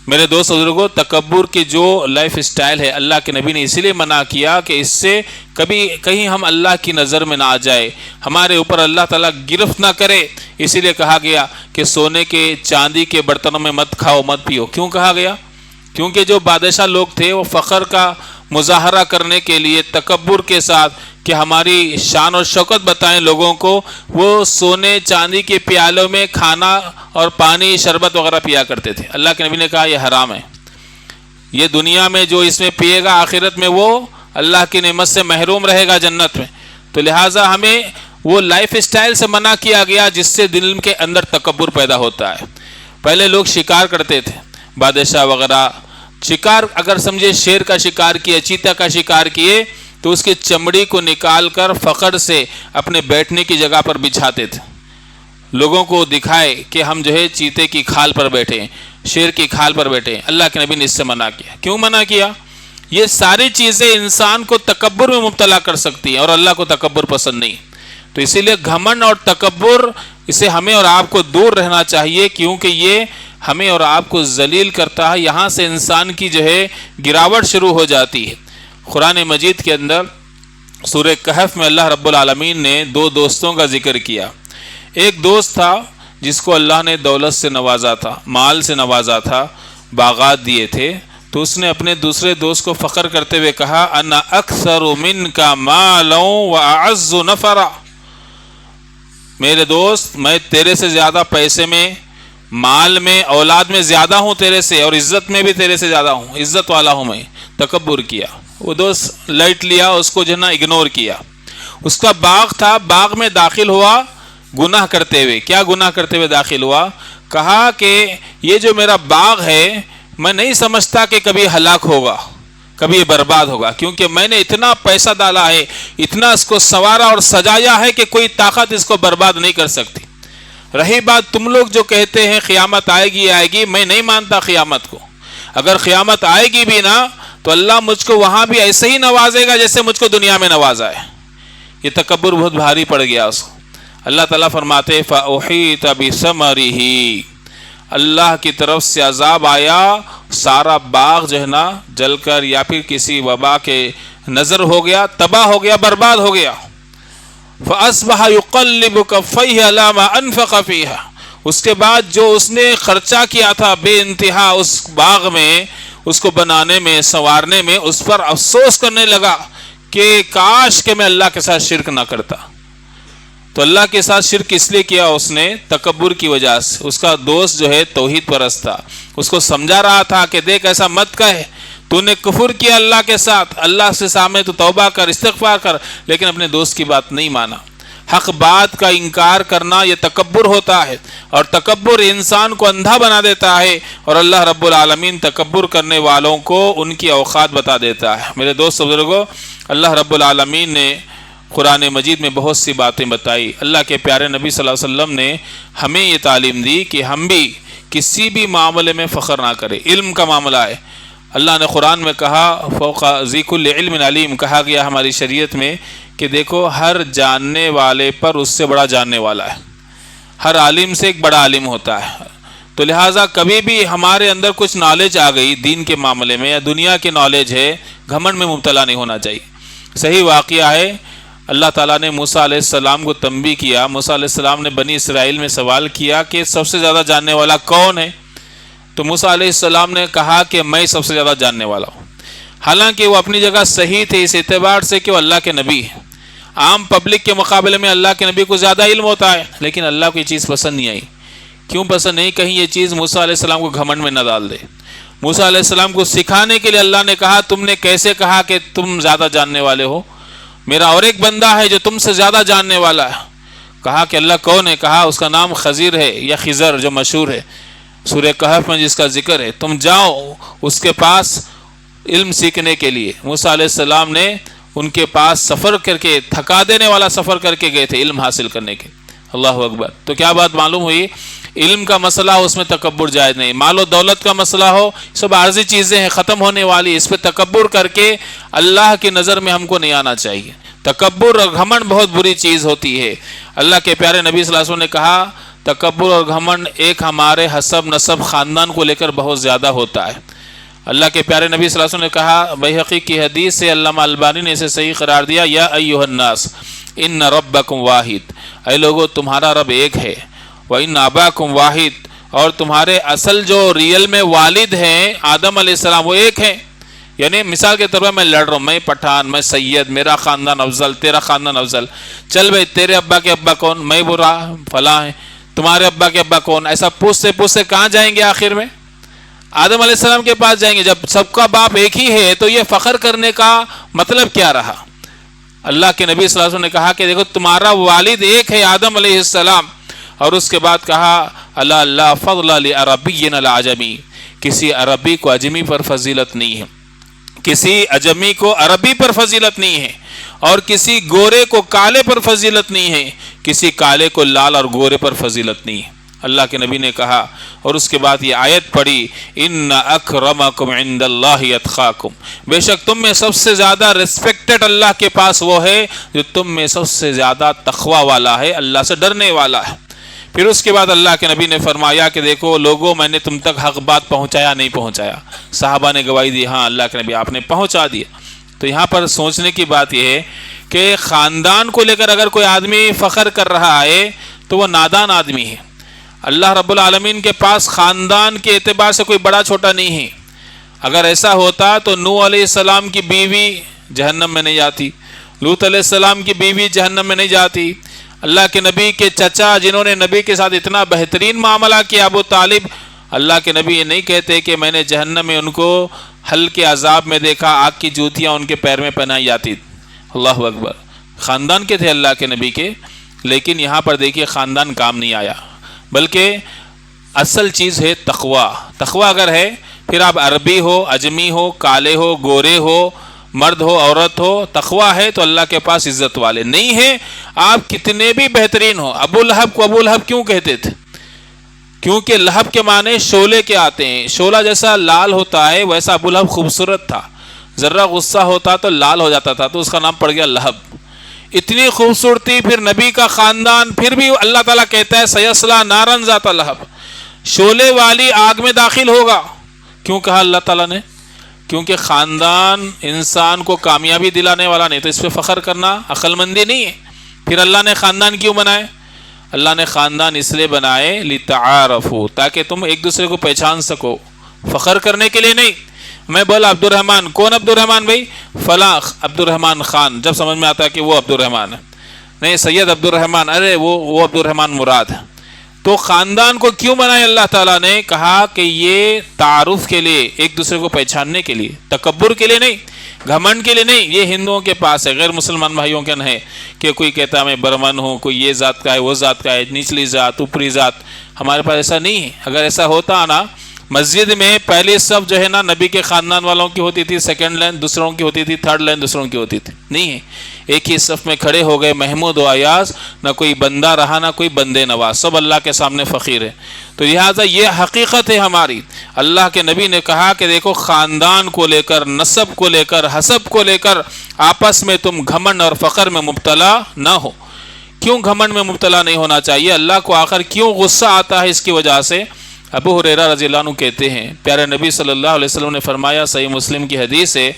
میرے دوست بزرگوں، تکبر کی جو لائف اسٹائل ہے، اللہ کے نبی نے اسی لیے منع کیا کہ اس سے کبھی کہیں ہم اللہ کی نظر میں نہ آ جائے، ہمارے اوپر اللہ تعالیٰ گرفت نہ کرے۔ اسی لیے کہا گیا کہ سونے کے چاندی کے برتنوں میں مت کھاؤ، مت پیو۔ کیوں کہا گیا؟ کیونکہ جو بادشاہ لوگ تھے وہ فخر کا مظاہرہ کرنے کے لیے تکبر کے ساتھ کہ ہماری شان اور شوکت بتائیں لوگوں کو، وہ سونے چاندی کے پیالوں میں کھانا اور پانی، شربت وغیرہ پیا کرتے تھے۔ اللہ کے نبی نے کہا یہ حرام ہے، یہ دنیا میں جو اس میں پیے گا آخرت میں وہ اللہ کی نعمت سے محروم رہے گا جنت میں۔ تو لہٰذا ہمیں وہ لائف اسٹائل سے منع کیا گیا جس سے دل کے اندر تکبر پیدا ہوتا ہے۔ پہلے لوگ شکار کرتے تھے، بادشاہ وغیرہ شکار، اگر سمجھے شیر کا شکار کیے، چیتا کا شکار کیے تو اس کی چمڑی کو نکال کر فخر سے اپنے بیٹھنے کی جگہ پر بچھاتے تھے، لوگوں کو دکھائے کہ ہم جو ہے چیتے کی کھال پر بیٹھے ہیں، شیر کی کھال پر بیٹھے ہیں۔ اللہ کے نبی نے اس سے منع کیا۔ کیوں منع کیا؟ یہ ساری چیزیں انسان کو تکبر میں مبتلا کر سکتی ہیں اور اللہ کو تکبر پسند نہیں۔ تو اسی لیے گھمنڈ اور تکبر، اسے ہمیں اور آپ کو دور رہنا چاہیے، کیونکہ یہ ہمیں اور آپ کو ذلیل کرتا ہے۔ یہاں سے انسان کی جو ہے گراوٹ شروع ہو جاتی ہے۔ قرآن مجید کے اندر سورہ کہف میں اللہ رب العالمین نے دو دوستوں کا ذکر کیا۔ ایک دوست تھا جس کو اللہ نے دولت سے نوازا تھا، مال سے نوازا تھا، باغات دیے تھے، تو اس نے اپنے دوسرے دوست کو فخر کرتے ہوئے کہا انا اکثر منک مالا واعز نفرا، میرے دوست میں تیرے سے زیادہ پیسے میں، مال میں، اولاد میں زیادہ ہوں تیرے سے، اور عزت میں بھی تیرے سے زیادہ ہوں، عزت والا ہوں میں۔ تکبر کیا، وہ دوست لائٹ لیا، اس کو جو ہے نا اگنور کیا۔ اس کا باغ تھا، باغ میں داخل ہوا گناہ کرتے ہوئے۔ کیا گناہ کرتے ہوئے داخل ہوا؟ کہا کہ یہ جو میرا باغ ہے میں نہیں سمجھتا کہ کبھی ہلاک ہوگا، کبھی یہ برباد ہوگا، کیونکہ میں نے اتنا پیسہ ڈالا ہے، اتنا اس کو سنوارا اور سجایا ہے کہ کوئی طاقت اس کو برباد نہیں کر سکتی۔ رہی بات تم لوگ جو کہتے ہیں قیامت آئے گی، میں نہیں مانتا قیامت کو۔ اگر قیامت آئے گی بھی نا تو اللہ مجھ کو وہاں بھی ایسے ہی نوازے گا جیسے مجھ کو دنیا میں نوازا ہے۔ یہ تکبر بہت بھاری پڑ گیا اس کو۔ اللہ تعالیٰ فرماتے فَأُحِيطَ بِثَمَرِهِ، اللہ کی طرف سے عذاب آیا، سارا باغ جو ہے نا جل کر یا پھر کسی وبا کے نظر ہو گیا، تباہ ہو گیا، برباد ہو گیا۔ فَأَصْبَحَ يُقَلِّبُ كَفَّيْهِ عَلَى مَا أَنفَقَ فِيهَا، اس کے بعد جو اس نے خرچہ کیا تھا بے انتہا اس باغ میں، اس کو بنانے میں، سنوارنے میں، اس پر افسوس کرنے لگا کہ کاش کہ میں اللہ کے ساتھ شرک نہ کرتا۔ تو اللہ کے ساتھ شرک اس لیے کیا اس نے؟ تکبر کی وجہ سے۔ اس کا دوست جو ہے توحید پرست تھا، اس کو سمجھا رہا تھا کہ دیکھ ایسا مت کہے، تو نے کفر کیا اللہ کے ساتھ، اللہ سے سامنے تو توبہ کر، استغفار کر، لیکن اپنے دوست کی بات نہیں مانا۔ حق بات کا انکار کرنا یہ تکبر ہوتا ہے، اور تکبر انسان کو اندھا بنا دیتا ہے، اور اللہ رب العالمین تکبر کرنے والوں کو ان کی اوقات بتا دیتا ہے۔ میرے دوست بزرگوں، اللہ رب العالمین نے قرآن مجید میں بہت سی باتیں بتائی۔ اللہ کے پیارے نبی صلی اللہ علیہ وسلم نے ہمیں یہ تعلیم دی کہ ہم بھی کسی بھی معاملے میں فخر نہ کریں۔ علم کا معاملہ ہے، اللہ نے قرآن میں کہا فوق ذی کل علم علیم، کہا گیا ہماری شریعت میں کہ دیکھو ہر جاننے والے پر اس سے بڑا جاننے والا ہے، ہر عالم سے ایک بڑا عالم ہوتا ہے۔ تو لہٰذا کبھی بھی ہمارے اندر کچھ نالج آ گئی دین کے معاملے میں یا دنیا کی نالج ہے، گھمنڈ میں مبتلا نہیں ہونا چاہیے۔ صحیح واقعہ ہے، اللہ تعالیٰ نے موسیٰ علیہ السلام کو تنبیہ کیا۔ موسیٰ علیہ السلام نے بنی اسرائیل میں سوال کیا کہ سب سے زیادہ جاننے والا کون ہے؟ تو موسیٰ علیہ السلام نے کہا کہ میں سب سے زیادہ جاننے والا ہوں۔ حالانکہ وہ اپنی جگہ صحیح تھے اس اعتبار سے کہ وہ اللہ کے نبی ہیں، عام پبلک کے مقابلے میں اللہ کے نبی کو زیادہ علم ہوتا ہے، لیکن اللہ کو یہ چیز پسند نہیں آئی۔ کیوں پسند نہیں؟ کہیں یہ چیز موسیٰ علیہ السلام کو گھمنڈ میں نہ ڈال دے۔ موسیٰ علیہ السلام کو سکھانے کے لیے اللہ نے کہا تم نے کیسے کہا کہ تم زیادہ جاننے والے ہو؟ میرا اور ایک بندہ ہے جو تم سے زیادہ جاننے والا ہے۔ کہا کہ اللہ کون ہے؟ کہا اس کا نام خضر ہے یا خضر جو مشہور ہے سورہ کہف میں جس کا ذکر ہے، تم جاؤ اس کے پاس علم سیکھنے کے لیے۔ موسیٰ علیہ السلام نے ان کے پاس سفر کر کے، تھکا دینے والا سفر کر کے گئے تھے علم حاصل کرنے کے۔ اللہ اکبر۔ تو کیا بات معلوم ہوئی؟ علم کا مسئلہ ہو اس میں تکبر جائز نہیں، مال و دولت کا مسئلہ ہو، سب عارضی چیزیں ہیں ختم ہونے والی، اس پہ تکبر کر کے اللہ کی نظر میں ہم کو نہیں آنا چاہیے۔ تکبر اور گھمنڈ بہت بری چیز ہوتی ہے۔ اللہ کے پیارے نبی صلی اللہ علیہ وسلم نے کہا تکبر اور گھمنڈ ایک ہمارے حسب نسب خاندان کو لے کر بہت زیادہ ہوتا ہے۔ اللہ کے پیارے نبی صلی اللہ علیہ وسلم نے کہا، بیہقی کی حدیث سے علامہ البانی نے اسے صحیح قرار دیا، یا ایھا الناس ان ربکم واحد، اے لوگو تمہارا رب ایک ہے، وان اباکم واحد، اور تمہارے اصل جو ریئل میں والد ہیں آدم علیہ السلام وہ ایک ہیں۔ یعنی مثال کے طور پر میں لڑ رہا ہوں، میں پٹھان، میں سید، میرا خاندان افضل، تیرا خاندان افضل، چل بھائی تیرے ابا کے ابا کون؟ میں برا فلاں ہے، تمہارے ابا کے ابا کون؟ ایسا پوچھتے پوچھتے کہاں جائیں گے؟ آخر میں آدم علیہ السلام کے پاس جائیں گے۔ جب سب کا باپ ایک ہی ہے تو یہ فخر کرنے کا مطلب کیا رہا؟ اللہ کے نبی صلی اللہ علیہ وسلم نے کہا کہ دیکھو تمہارا والد ایک ہے آدم علیہ السلام، اور اس کے بعد کہا اللہ اللہ فضل لعربی العجمی، کسی عربی کو اجمی پر فضیلت نہیں ہے، کسی اجمی کو عربی پر فضیلت نہیں ہے، اور کسی گورے کو کالے پر فضیلت نہیں ہے، کسی کالے کو لال اور گورے پر فضیلت نہیں ہے۔ اللہ کے نبی نے کہا، اور اس کے بعد یہ آیت پڑھی، ان اکرمکم عند اللہ اتقاکم، بے شک تم میں سب سے زیادہ ریسپیکٹڈ اللہ کے پاس وہ ہے جو تم میں سب سے زیادہ تقوی والا ہے، اللہ سے ڈرنے والا ہے۔ پھر اس کے بعد اللہ کے نبی نے فرمایا کہ دیکھو لوگوں میں نے تم تک حق بات پہنچایا نہیں پہنچایا؟ صحابہ نے گواہی دی ہاں اللہ کے نبی آپ نے پہنچا دیا۔ تو یہاں پر سوچنے کی بات یہ ہے کہ خاندان کو لے کر اگر کوئی آدمی فخر کر رہا ہے تو وہ نادان آدمی ہے۔ اللہ رب العالمین کے پاس خاندان کے اعتبار سے کوئی بڑا چھوٹا نہیں ہے۔ اگر ایسا ہوتا تو نوح علیہ السلام کی بیوی جہنم میں نہیں جاتی، لوط علیہ السلام کی بیوی جہنم میں نہیں جاتی، اللہ کے نبی کے چچا جنہوں نے نبی کے ساتھ اتنا بہترین معاملہ کیا ابو طالب، اللہ کے نبی یہ نہیں کہتے کہ میں نے جہنم میں ان کو ہلکے عذاب میں دیکھا، آگ کی جوتیاں ان کے پیر میں پہنائی جاتی۔ اللہ اکبر۔ خاندان کے تھے اللہ کے نبی کے، لیکن یہاں پر دیکھیے خاندان کام نہیں آیا، بلکہ اصل چیز ہے تقوی۔ تقوی اگر ہے پھر آپ عربی ہو، اجمی ہو، کالے ہو، گورے ہو، مرد ہو، عورت ہو، تقوی ہے تو اللہ کے پاس عزت والے۔ نہیں ہے آپ کتنے بھی بہترین ہو۔ ابو لہب کو ابو لہب کیوں کہتے تھے؟ کیونکہ لہب کے معنی شعلے کے آتے ہیں، شعلہ جیسا لال ہوتا ہے ویسا ابو لہب خوبصورت تھا، ذرا غصہ ہوتا تو لال ہو جاتا تھا، تو اس کا نام پڑ گیا لہب۔ اتنی خوبصورتی، پھر نبی کا خاندان، پھر بھی اللہ تعالیٰ کہتا ہے سیصلی نارا ذات لہب، شعلے والی آگ میں داخل ہوگا۔ کیوں کہا اللہ تعالیٰ نے؟ کیونکہ خاندان انسان کو کامیابی دلانے والا نہیں، تو اس پہ فخر کرنا عقل مندی نہیں ہے۔ پھر اللہ نے خاندان کیوں بنائے؟ اللہ نے خاندان اس لیے بنائے لتعارفوا، تاکہ تم ایک دوسرے کو پہچان سکو، فخر کرنے کے لیے نہیں۔ میں بولا عبد الرحمن، کون عبد الرحمن بھائی؟ فلاں عبد الرحمن خان، جب سمجھ میں آتا ہے کہ وہ عبد الرحمن ہے، نہیں سید عبد الرحمن، ارے وہ عبد الرحمن مراد ہے۔ تو خاندان کو کیوں بنایا اللہ تعالیٰ نے؟ کہا کہ یہ تعارف کے لیے، ایک دوسرے کو پہچاننے کے لیے، تکبر کے لیے نہیں، گھمنڈ کے لیے نہیں. یہ ہندوؤں کے پاس ہے، غیر مسلمان بھائیوں کے نہیں کہ کوئی کہتا ہے میں برمن ہوں، کوئی یہ ذات کا ہے، وہ ذات کا ہے، نچلی ذات، اوپری ذات. ہمارے پاس ایسا نہیں ہے. اگر ایسا ہوتا نا، مسجد میں پہلی صف جو ہے نا نبی کے خاندان والوں کی ہوتی تھی، سیکنڈ لائن دوسروں کی ہوتی تھی، تھرڈ لائن دوسروں کی ہوتی تھی. نہیں ہے، ایک ہی صف میں کھڑے ہو گئے محمود و ایاز، نہ کوئی بندہ رہا نہ کوئی بندے نواز، سب اللہ کے سامنے فقیر ہے. تو لہٰذا یہ حقیقت ہے ہماری. اللہ کے نبی نے کہا کہ دیکھو خاندان کو لے کر، نسب کو لے کر، حسب کو لے کر آپس میں تم گھمنڈ اور فخر میں مبتلا نہ ہو. کیوں گھمنڈ میں مبتلا نہیں ہونا چاہیے؟ اللہ کو آخر کیوں غصہ آتا ہے؟ اس کی وجہ سے ابو ہریرہ رضی اللہ عنہ کہتے ہیں، پیارے نبی صلی اللہ علیہ وسلم نے فرمایا، صحیح مسلم کی حدیث ہے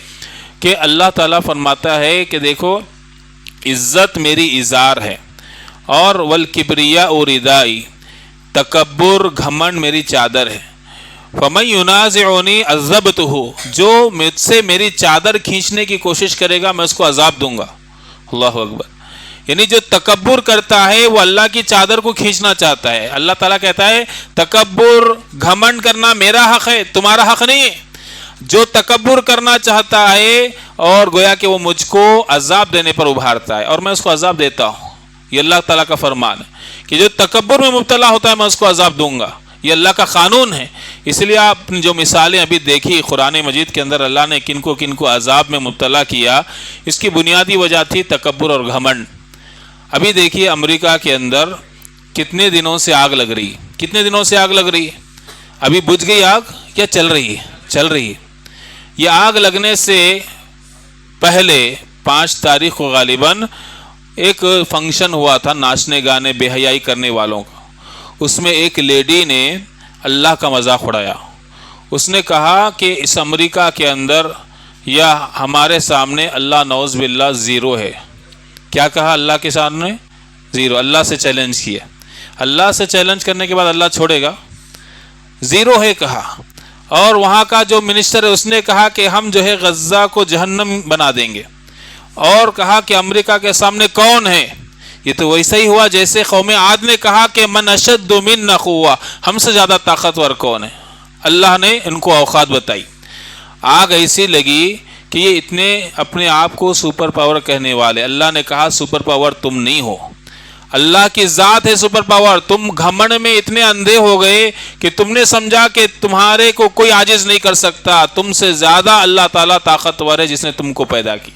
کہ اللہ تعالیٰ فرماتا ہے کہ دیکھو عزت میری ازار ہے، اور والکبریاء ردائی، تکبر گھمنڈ میری چادر ہے. فمن ینازعنی عذبتہ، جو مجھ سے میری چادر کھینچنے کی کوشش کرے گا میں اس کو عذاب دوں گا. اللہ اکبر. یعنی جو تکبر کرتا ہے وہ اللہ کی چادر کو کھینچنا چاہتا ہے. اللہ تعالیٰ کہتا ہے تکبر گھمنڈ کرنا میرا حق ہے، تمہارا حق نہیں ہے. جو تکبر کرنا چاہتا ہے اور گویا کہ وہ مجھ کو عذاب دینے پر ابھارتا ہے اور میں اس کو عذاب دیتا ہوں. یہ اللہ تعالیٰ کا فرمان ہے کہ جو تکبر میں مبتلا ہوتا ہے میں اس کو عذاب دوں گا. یہ اللہ کا قانون ہے. اس لیے آپ نے جو مثالیں ابھی دیکھی قرآن مجید کے اندر، اللہ نے کن کو عذاب میں مبتلا کیا، اس کی بنیادی وجہ تھی تکبر اور گھمنڈ. ابھی دیکھیے امریکہ کے اندر کتنے دنوں سے آگ لگ رہی، کتنے دنوں سے آگ لگ رہی ہے. ابھی بجھ گئی آگ یا چل رہی ہے؟ چل رہی ہے. یہ آگ لگنے سے پہلے 5 تاریخ کو غالباً ایک فنکشن ہوا تھا ناچنے گانے بے حیائی کرنے والوں کا. اس میں ایک لیڈی نے اللہ کا مذاق اڑایا. اس نے کہا کہ اس امریکہ کے اندر یا ہمارے سامنے اللہ نعوذ باللہ زیرو ہے. کیا کہا اللہ کے سامنے؟ زیرو. اللہ سے چیلنج کیا. اللہ سے چیلنج کرنے کے بعد اللہ چھوڑے گا؟ زیرو ہے کہا. اور وہاں کا جو منسٹر ہے اس نے کہا کہ ہم جو ہے غزہ کو جہنم بنا دیں گے. اور کہا کہ امریکہ کے سامنے کون ہے؟ یہ تو ویسا ہی ہوا جیسے قوم عاد نے کہا کہ من اشد منا قوہ، ہم سے زیادہ طاقتور کون ہے؟ اللہ نے ان کو اوقات بتائی. آگ ایسی لگی کہ یہ اتنے اپنے آپ کو سپر پاور کہنے والے. اللہ نے کہا سپر پاور تم نہیں ہو، اللہ کی ذات ہے سپر پاور. تم گھمنڈ میں اتنے اندھے ہو گئے کہ تم نے سمجھا کہ تمہارے کو کوئی عاجز نہیں کر سکتا. تم سے زیادہ اللہ تعالیٰ طاقتور ہے جس نے تم کو پیدا کی.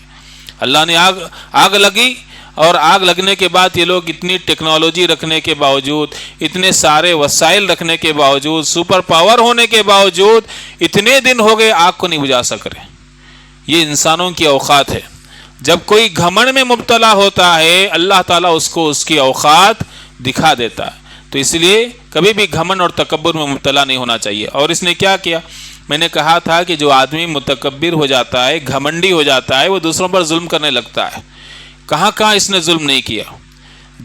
اللہ نے آگ لگی، اور آگ لگنے کے بعد یہ لوگ اتنی ٹیکنالوجی رکھنے کے باوجود، اتنے سارے وسائل رکھنے کے باوجود، سپر پاور ہونے کے باوجود اتنے دن ہو گئے آگ کو نہیں بجھا سک رہے. یہ انسانوں کی اوقات ہے. جب کوئی گھمنڈ میں مبتلا ہوتا ہے اللہ تعالیٰ اس کو اس کی اوقات دکھا دیتا ہے. تو اس لیے کبھی بھی گھمنڈ اور تکبر میں مبتلا نہیں ہونا چاہیے. اور اس نے کیا کیا؟ میں نے کہا تھا کہ جو آدمی متکبر ہو جاتا ہے، گھمنڈی ہو جاتا ہے، وہ دوسروں پر ظلم کرنے لگتا ہے. کہاں کہاں اس نے ظلم نہیں کیا؟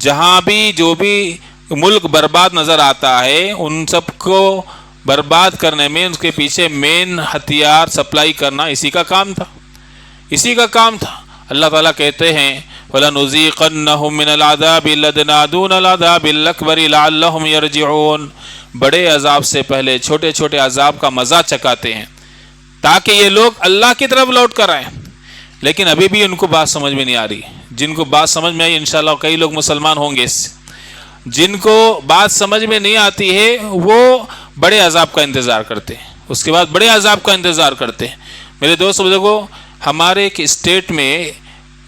جہاں بھی جو بھی ملک برباد نظر آتا ہے ان سب کو برباد کرنے میں اس کے پیچھے مین ہتھیار سپلائی کرنا اسی کا کام تھا، اسی کا کام تھا. اللہ تعالیٰ کہتے ہیں وَلَنُذِيقَنَّهُم مِّنَ الْعَذَابِ الْأَدْنَىٰ دُونَ الْعَذَابِ الْأَكْبَرِ لَعَلَّهُمْ يَرْجِعُونَ. بڑے عذاب سے پہلے چھوٹے چھوٹے عذاب کا مزہ چکاتے ہیں تاکہ یہ لوگ اللہ کی طرف لوٹ کر آئیں. لیکن ابھی بھی ان کو بات سمجھ میں نہیں آ رہی. جن کو بات سمجھ میں آئی انشاءاللہ کئی لوگ مسلمان ہوں گے. جن کو بات سمجھ میں نہیں آتی ہے وہ بڑے عذاب کا انتظار کرتے ہیں، اس کے بعد بڑے عذاب کا انتظار کرتے ہیں. میرے دوست بزرگوں، ہمارے ایک اسٹیٹ میں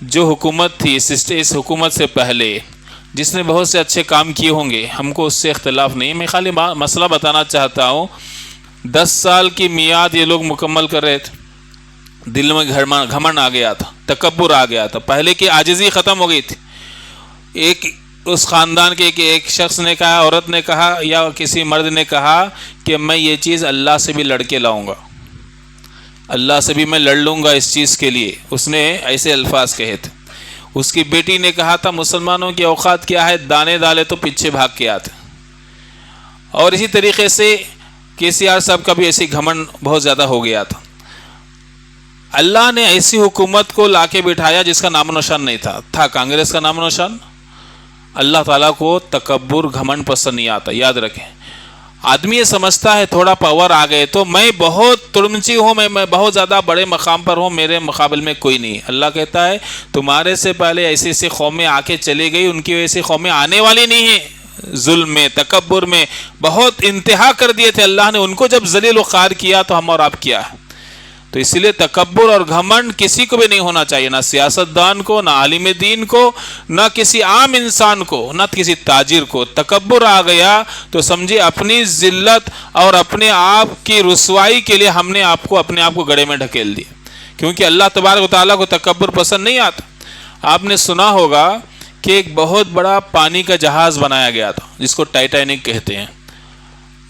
جو حکومت تھی، اس حکومت سے پہلے جس نے بہت سے اچھے کام کیے ہوں گے، ہم کو اس سے اختلاف نہیں ہے. میں خالی مسئلہ بتانا چاہتا ہوں. 10 سال کی میعاد یہ لوگ مکمل کر رہے تھے. دل میں گھمنڈ آ گیا تھا، تکبر آ گیا تھا، پہلے کی عاجزی ختم ہو گئی تھی. ایک اس خاندان کے ایک شخص نے کہا، عورت نے کہا یا کسی مرد نے کہا کہ میں یہ چیز اللہ سے بھی لڑ کے لاؤں گا، اللہ سے بھی میں لڑ لوں گا اس چیز کے لیے. اس نے ایسے الفاظ کہے تھے. اس کی بیٹی نے کہا تھا مسلمانوں کی اوقات کیا ہے، دانے ڈالے تو پیچھے بھاگ کے آتے. اور اسی طریقے سے KCR صاحب کا بھی ایسی گھمنڈ بہت زیادہ ہو گیا تھا. اللہ نے ایسی حکومت کو لا کے بٹھایا جس کا نام و نشان نہیں تھا. کانگریس کا نام و نشان، اللہ تعالیٰ کو تکبر گھمنڈ پسند نہیں آتا. یاد رکھیں, آدمی یہ سمجھتا ہے تھوڑا پاور آ گئے تو میں بہت ترمچی ہوں, میں بہت زیادہ بڑے مقام پر ہوں, میرے مقابل میں کوئی نہیں. اللہ کہتا ہے تمہارے سے پہلے ایسی ایسی قومیں آ کے چلی گئی, ان کی ایسی قومیں آنے والی نہیں ہیں. ظلم میں, تکبر میں بہت انتہا کر دیے تھے اللہ نے, ان کو جب ذلیل و خوار کیا تو ہم اور آپ کیا ہے. تو اسی لیے تکبر اور گھمنڈ کسی کو بھی نہیں ہونا چاہیے, نہ سیاستدان کو, نہ عالم دین کو, نہ کسی عام انسان کو, نہ کسی تاجر کو. تکبر آ گیا تو سمجھے اپنی ذلت اور اپنے آپ کی رسوائی کے لیے ہم نے اپنے آپ کو گڑھے میں ڈھکیل دیا, کیونکہ اللہ تبارک و تعالیٰ کو تکبر پسند نہیں آتا. آپ نے سنا ہوگا کہ ایک بہت بڑا پانی کا جہاز بنایا گیا تھا جس کو ٹائٹینک کہتے ہیں.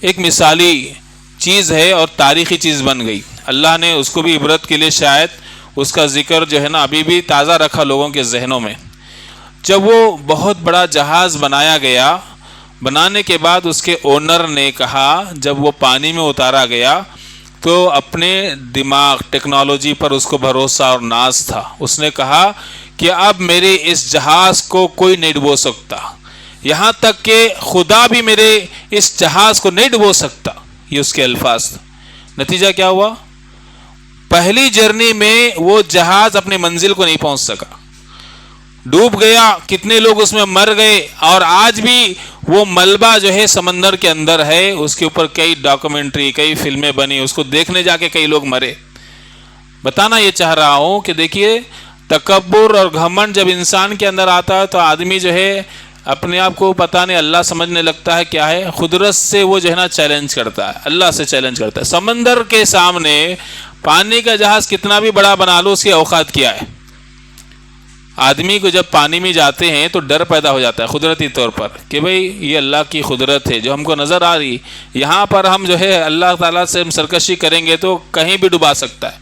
ایک مثالی چیز ہے اور تاریخی چیز بن گئی. اللہ نے اس کو بھی عبرت کے لیے شاید اس کا ذکر جو ہے نا ابھی بھی تازہ رکھا لوگوں کے ذہنوں میں. جب وہ بہت بڑا جہاز بنایا گیا, بنانے کے بعد اس کے اونر نے کہا, جب وہ پانی میں اتارا گیا تو اپنے دماغ ٹیکنالوجی پر اس کو بھروسہ اور ناز تھا. اس نے کہا کہ اب میرے اس جہاز کو کوئی نہیں ڈبو سکتا, یہاں تک کہ خدا بھی میرے اس جہاز کو نہیں ڈبو سکتا. یہ اس کے الفاظ تھے. نتیجہ کیا ہوا؟ پہلی جرنی میں وہ جہاز اپنے منزل کو نہیں پہنچ سکا, ڈوب گیا, کتنے لوگ اس میں مر گئے, اور آج بھی وہ ملبہ جو ہے سمندر کے اندر ہے. اس کے اوپر کئی ڈاکومنٹری, کئی فلمیں بنی, اس کو دیکھنے جا کے کئی لوگ مرے. بتانا یہ چاہ رہا ہوں کہ دیکھیے تکبر اور گھمنڈ جب انسان کے اندر آتا ہے تو آدمی جو ہے اپنے آپ کو پتہ نہیں اللہ سمجھنے لگتا ہے کیا ہے. قدرت سے وہ جو ہے نا چیلنج کرتا ہے, اللہ سے چیلنج کرتا ہے. سمندر کے سامنے پانی کا جہاز کتنا بھی بڑا بنا لو, اس کی اوقات کیا ہے؟ آدمی کو جب پانی میں جاتے ہیں تو ڈر پیدا ہو جاتا ہے قدرتی طور پر کہ بھئی یہ اللہ کی قدرت ہے جو ہم کو نظر آ رہی, یہاں پر ہم جو ہے اللہ تعالیٰ سے ہم سرکشی کریں گے تو کہیں بھی ڈبا سکتا ہے.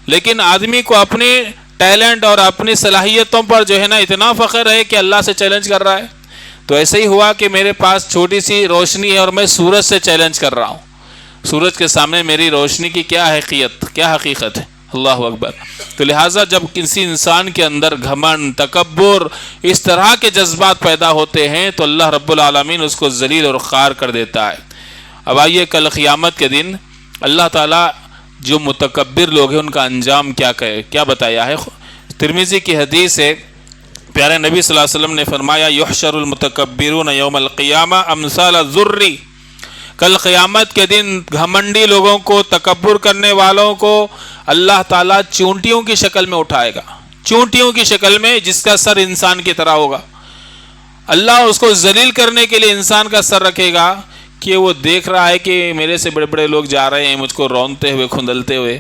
لیکن آدمی کو اپنے ٹیلنٹ اور اپنی صلاحیتوں پر جو ہے نا اتنا فخر ہے کہ اللہ سے چیلنج کر رہا ہے. تو ایسے ہی ہوا کہ میرے پاس چھوٹی سی روشنی ہے اور میں سورج سے چیلنج کر رہا ہوں. سورج کے سامنے میری روشنی کی کیا حقیقت ہے. اللہ اکبر. تو لہٰذا جب کسی انسان کے اندر گھمنڈ, تکبر, اس طرح کے جذبات پیدا ہوتے ہیں تو اللہ رب العالمین اس کو ذلیل اور خوار کر دیتا ہے. اب آئیے کل قیامت کے دن اللہ تعالیٰ جو متکبر لوگ ہیں ان کا انجام کیا بتایا ہے. ترمذی کی حدیث ہے, پیارے نبی صلی اللہ علیہ وسلم نے فرمایا یحشر المتکبرون یوم القیامہ امثال الذر. کل قیامت کے دن گھمنڈی لوگوں کو, تکبر کرنے والوں کو اللہ تعالیٰ چونٹیوں کی شکل میں اٹھائے گا, چونٹیوں کی شکل میں, جس کا سر انسان کی طرح ہوگا. اللہ اس کو ذلیل کرنے کے لیے انسان کا سر رکھے گا کہ وہ دیکھ رہا ہے کہ میرے سے بڑے بڑے لوگ جا رہے ہیں مجھ کو رونتے ہوئے, کھندلتے ہوئے.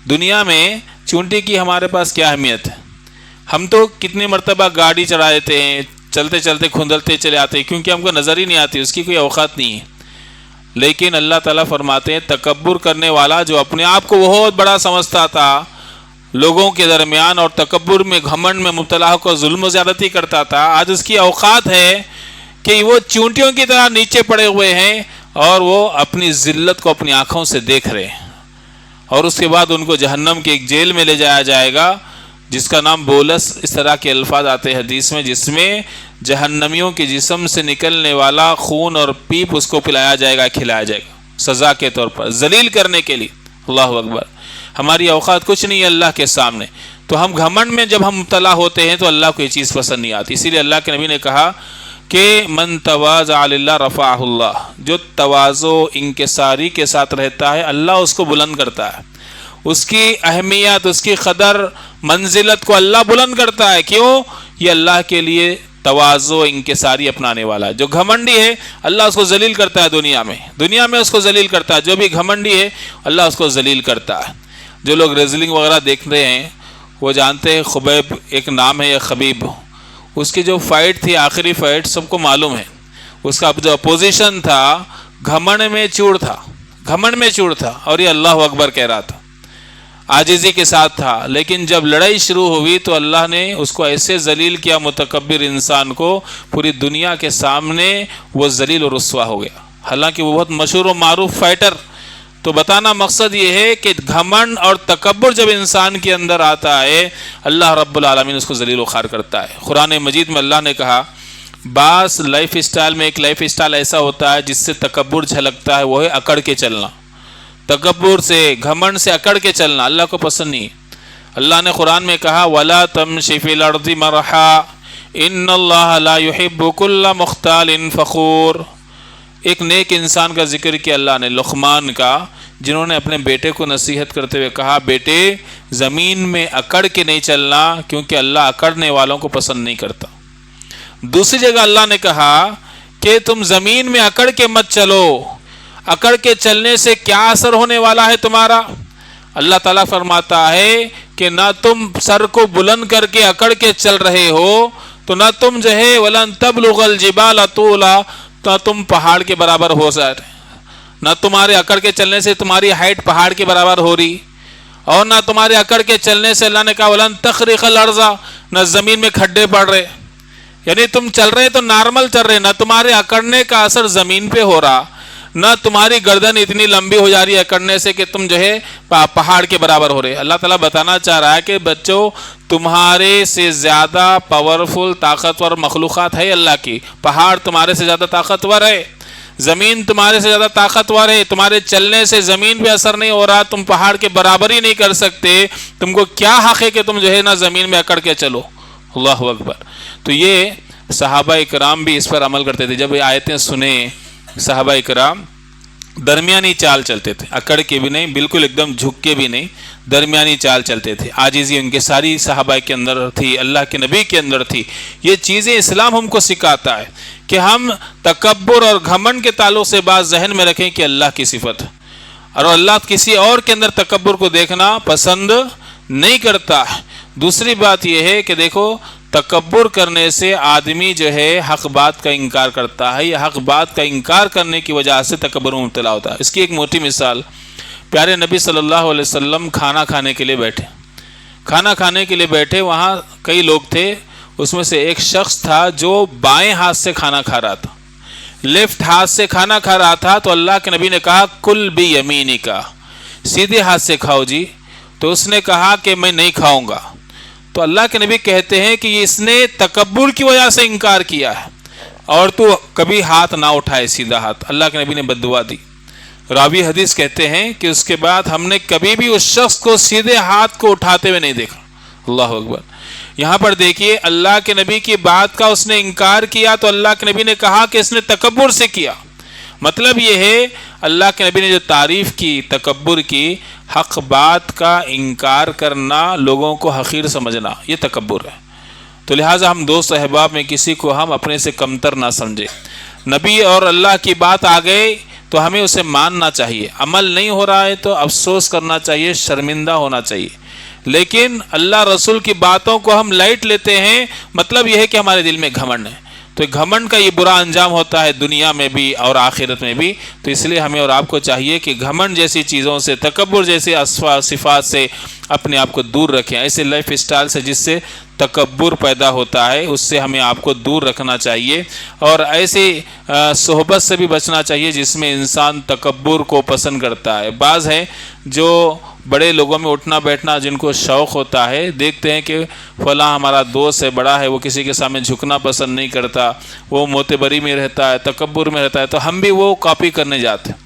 دنیا میں چونٹی کی ہمارے پاس کیا اہمیت ہے؟ ہم تو کتنی مرتبہ گاڑی چڑھا دیتے ہیں, چلتے چلتے کھندلتے چلے آتے ہیں کیونکہ ہم کو نظر ہی نہیں آتی, اس کی کوئی اوقات نہیں ہے. لیکن اللہ تعالیٰ فرماتے ہیں تکبر کرنے والا جو اپنے آپ کو بہت بڑا سمجھتا تھا لوگوں کے درمیان اور تکبر میں, گھمنڈ میں مبتلا ہو کر ظلم و زیادتی کرتا تھا, آج اس کی اوقات ہے کہ وہ چونٹیوں کی طرح نیچے پڑے ہوئے ہیں اور وہ اپنی ذلت کو اپنی آنکھوں سے دیکھ رہے ہیں. اور اس کے بعد ان کو جہنم کے ایک جیل میں لے جایا جائے گا جس کا نام بولس, اس طرح کے الفاظ آتے ہیں حدیث میں, جس میں جہنمیوں کے جسم سے نکلنے والا خون اور پیپ اس کو پلایا جائے گا, کھلایا جائے گا سزا کے طور پر, ذلیل کرنے کے لیے. اللہ اکبر. ہماری اوقات کچھ نہیں ہے اللہ کے سامنے. تو ہم گھمنڈ میں جب ہم مبتلا ہوتے ہیں تو اللہ کو یہ چیز پسند نہیں آتی. اسی لیے اللہ کے نبی نے کہا کہ من تواضع للہ رفعہ اللہ, جو تواضع انکساری کے ساتھ رہتا ہے اللہ اس کو بلند کرتا ہے. اس کی اہمیت, اس کی قدر, منزلت کو اللہ بلند کرتا ہے. کیوں؟ یہ اللہ کے لیے تواضع انکساری اپنانے والا ہے. جو گھمنڈی ہے اللہ اس کو ذلیل کرتا ہے دنیا میں اس کو ذلیل کرتا ہے. جو بھی گھمنڈی ہے اللہ اس کو ذلیل کرتا ہے. جو لوگ ریزلنگ وغیرہ دیکھ رہے ہیں وہ جانتے ہیں, خبیب ایک نام ہے یا خبیب, اس کی جو فائٹ تھی, آخری فائٹ سب کو معلوم ہے, اس کا جو اپوزیشن تھا گھمنڈ میں چور تھا اور یہ اللہ اکبر کہہ رہا تھا, عاجزی کے ساتھ تھا. لیکن جب لڑائی شروع ہوئی تو اللہ نے اس کو ایسے ذلیل کیا, متکبر انسان کو, پوری دنیا کے سامنے وہ ذلیل و رسوا ہو گیا. حالانکہ وہ بہت مشہور و معروف فائٹر. تو بتانا مقصد یہ ہے کہ گھمنڈ اور تکبر جب انسان کے اندر آتا ہے اللہ رب العالمین اس کو ذلیل و خوار کرتا ہے. قرآن مجید میں اللہ نے کہا بعض لائف اسٹائل میں ایک لائف اسٹائل ایسا ہوتا ہے جس سے تکبر جھلکتا ہے، وہ ہے اکڑ کے چلنا، تکبر سے گھمنڈ سے اکڑ کے چلنا اللہ کو پسند نہیں۔ اللہ نے قرآن میں کہا وَلَا تَمْشِ فِي الْأَرْضِ مَرَحًا إِنَّ اللَّهَ لَا يُحِبُّ كُلَّ مُخْتَالٍ فَخُورٍ۔ ایک نیک انسان کا ذکر کیا اللہ نے، لقمان کا، جنہوں نے اپنے بیٹے کو نصیحت کرتے ہوئے کہا بیٹے زمین میں اکڑ کے نہیں چلنا، کیونکہ اللہ اکڑنے والوں کو پسند نہیں کرتا۔ دوسری جگہ اللہ نے کہا کہ تم زمین میں اکڑ کے مت چلو، اکڑ کے چلنے سے کیا اثر ہونے والا ہے تمہارا؟ اللہ تعالیٰ فرماتا ہے کہ نہ تم سر کو بلند کر کے اکڑ کے چل رہے ہو تو نہ تم جو ہے وَلَن تَبْلُغَ الْجِبَالَ طُولًا، تو تم پہاڑ کے برابر ہو سکتے، نہ تمہارے اکڑ کے چلنے سے تمہاری ہائٹ پہاڑ کے برابر ہو رہی، اور نہ تمہارے اکڑ کے چلنے سے اللہ نے کہا وَلَن تَخْرِقَ الْأَرْضَ، نہ زمین میں کھڈے پڑ رہے، یعنی تم چل رہے تو نارمل چل رہے، نہ تمہارے اکڑنے کا اثر زمین پہ ہو رہا، نہ تمہاری گردن اتنی لمبی ہو جا رہی ہے اکڑنے سے کہ تم جو ہے پہاڑ کے برابر ہو رہے۔ اللہ تعالیٰ بتانا چاہ رہا ہے کہ بچوں تمہارے سے زیادہ پاورفل طاقتور مخلوقات ہے اللہ کی، پہاڑ تمہارے سے زیادہ طاقتور ہے، زمین تمہارے سے زیادہ طاقتور ہے، تمہارے چلنے سے زمین پہ اثر نہیں ہو رہا، تم پہاڑ کے برابر ہی نہیں کر سکتے، تم کو کیا حق ہے کہ تم جو ہے نا زمین میں اکڑ کے چلو؟ اللہ اکبر۔ تو یہ صحابہ اکرام بھی اس پر عمل کرتے تھے، جب یہ آیتیں سنیں صحابہ اکرام درمیانی چال چلتے تھے، اکڑ کے بھی نہیں، بالکل ایک دم جھک کے بھی نہیں، درمیانی چال چلتے تھے، عاجزی ان کے ساری صحابہ کے اندر تھی، اللہ کے نبی کے اندر تھی۔ یہ چیزیں اسلام ہم کو سکھاتا ہے کہ ہم تکبر اور گھمنڈ کے تعلق سے بات ذہن میں رکھیں کہ اللہ کی صفت ہے، اور اللہ کسی اور کے اندر تکبر کو دیکھنا پسند نہیں کرتا۔ دوسری بات یہ ہے کہ دیکھو تکبر کرنے سے آدمی جو ہے حق بات کا انکار کرتا ہے، یا حق بات کا انکار کرنے کی وجہ سے تکبر میں مبتلا ہوتا ہے۔ اس کی ایک موٹی مثال، پیارے نبی صلی اللہ علیہ وسلم کھانا کھانے کے لیے بیٹھے، وہاں کئی لوگ تھے، اس میں سے ایک شخص تھا جو بائیں ہاتھ سے کھانا کھا رہا تھا، لیفٹ ہاتھ سے کھانا کھا رہا تھا، تو اللہ کے نبی نے کہا کل بیمینک، سیدھے ہاتھ سے کھاؤ جی، تو اس نے کہا کہ میں نہیں کھاؤں گا، تو اللہ کے نبی کہتے ہیں کہ اس نے تکبر کی وجہ سے انکار کیا ہے، اور تو کبھی ہاتھ نہ اٹھائے سیدھا ہاتھ۔ اللہ کے نبی نے بد دعا دی۔ راوی حدیث کہتے ہیں کہ اس کے بعد ہم نے کبھی بھی اس شخص کو سیدھے ہاتھ کو اٹھاتے ہوئے نہیں دیکھا۔ اللہ اکبر۔ یہاں پر دیکھیے اللہ کے نبی کی بات کا اس نے انکار کیا، تو اللہ کے نبی نے کہا کہ اس نے تکبر سے کیا۔ مطلب یہ ہے اللہ کے نبی نے جو تعریف کی تکبر کی، حق بات کا انکار کرنا، لوگوں کو حقیر سمجھنا، یہ تکبر ہے۔ تو لہٰذا ہم دوست احباب میں کسی کو ہم اپنے سے کمتر نہ سمجھیں۔ نبی اور اللہ کی بات آ گئے تو ہمیں اسے ماننا چاہیے، عمل نہیں ہو رہا ہے تو افسوس کرنا چاہیے، شرمندہ ہونا چاہیے، لیکن اللہ رسول کی باتوں کو ہم لائٹ لیتے ہیں، مطلب یہ ہے کہ ہمارے دل میں گھمنڈ ہے۔ تو گھمنڈ کا یہ برا انجام ہوتا ہے دنیا میں بھی اور آخرت میں بھی۔ تو اس لیے ہمیں اور آپ کو چاہیے کہ گھمنڈ جیسی چیزوں سے، تکبر جیسے صفات سے اپنے آپ کو دور رکھیں، ایسے لائف اسٹائل سے جس سے تکبر پیدا ہوتا ہے اس سے ہمیں آپ کو دور رکھنا چاہیے، اور ایسی صحبت سے بھی بچنا چاہیے جس میں انسان تکبر کو پسند کرتا ہے۔ بعض ہیں جو بڑے لوگوں میں اٹھنا بیٹھنا جن کو شوق ہوتا ہے، دیکھتے ہیں کہ فلاں ہمارا دوست ہے، بڑا ہے، وہ کسی کے سامنے جھکنا پسند نہیں کرتا، وہ معتبری میں رہتا ہے، تکبر میں رہتا ہے، تو ہم بھی وہ کاپی کرنے جاتے ہیں۔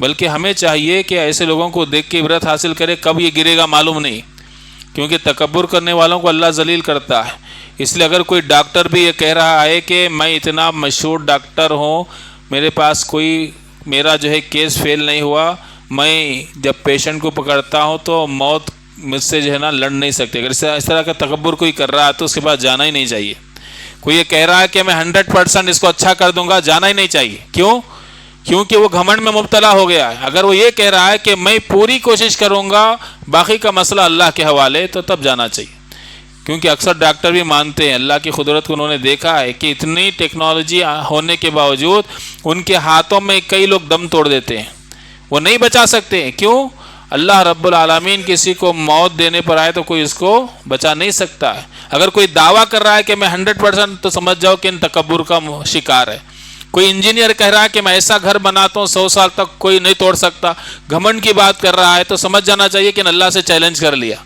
بلکہ ہمیں چاہیے کہ ایسے لوگوں کو دیکھ کے عبرت حاصل کرے، کب یہ گرے گا معلوم نہیں، کیونکہ تکبر کرنے والوں کو اللہ ذلیل کرتا ہے۔ اس لیے اگر کوئی ڈاکٹر بھی یہ کہہ رہا ہے کہ میں اتنا مشہور ڈاکٹر ہوں، میرے پاس کوئی میرا جو ہے کیس فیل نہیں ہوا، میں جب پیشنٹ کو پکڑتا ہوں تو موت مجھ سے جو ہے نا لڑ نہیں سکتے، اگر اس طرح کا تکبر کوئی کر رہا ہے تو اس کے پاس جانا ہی نہیں چاہیے۔ کوئی یہ کہہ رہا ہے کہ میں 100% اس کو اچھا کر دوں گا، جانا ہی نہیں چاہیے۔ کیوں؟ کیونکہ وہ گھمنڈ میں مبتلا ہو گیا ہے۔ اگر وہ یہ کہہ رہا ہے کہ میں پوری کوشش کروں گا، باقی کا مسئلہ اللہ کے حوالے، تو تب جانا چاہیے۔ کیونکہ اکثر ڈاکٹر بھی مانتے ہیں، اللہ کی قدرت کو انہوں نے دیکھا ہے کہ اتنی ٹیکنالوجی ہونے کے باوجود ان کے ہاتھوں میں کئی لوگ دم توڑ دیتے ہیں، وہ نہیں بچا سکتے ہیں۔ کیوں؟ اللہ رب العالمین کسی کو موت دینے پر آئے تو کوئی اس کو بچا نہیں سکتا ہے۔ اگر کوئی دعویٰ کر رہا ہے کہ میں 100%، تو سمجھ جاؤ کہ ان تکبر کا شکار ہے۔ کوئی انجینئر کہہ رہا ہے کہ میں ایسا گھر بناتا ہوں 100 سال تک کوئی نہیں توڑ سکتا، گھمنڈ کی بات کر رہا ہے، تو سمجھ جانا چاہیے کہ اللہ سے چیلنج کر لیا،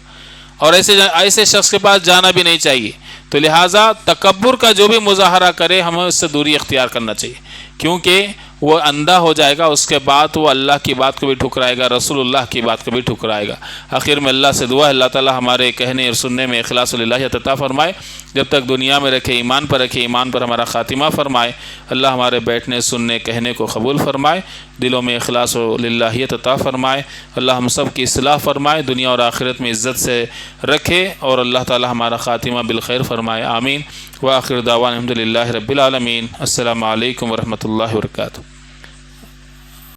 اور ایسے شخص کے پاس جانا بھی نہیں چاہیے۔ تو لہٰذا تکبر کا جو بھی مظاہرہ کرے ہمیں اس سے دوری اختیار کرنا چاہیے، کیونکہ وہ اندھا ہو جائے گا، اس کے بعد وہ اللہ کی بات کو بھی ٹھکرائے گا، رسول اللہ کی بات کو بھی ٹھکرائے گا۔ آخر میں اللہ سے دعا ہے اللہ تعالی ہمارے کہنے اور سننے میں اخلاص للہ عطا فرمائے، جب تک دنیا میں رکھے ایمان پر ہمارا خاتمہ فرمائے۔ اللہ ہمارے بیٹھنے سننے کہنے کو قبول فرمائے، دلوں میں اخلاص و للہیت عطا فرمائے۔ اللہ ہم سب کی اصلاح فرمائے، دنیا اور آخرت میں عزت سے رکھے، اور اللہ تعالی ہمارا خاتمہ بالخیر فرمائے، آمین۔ وآخر دعوانا الحمدللہ رب العالمین۔ السلام علیکم ورحمۃ اللہ وبرکاتہ۔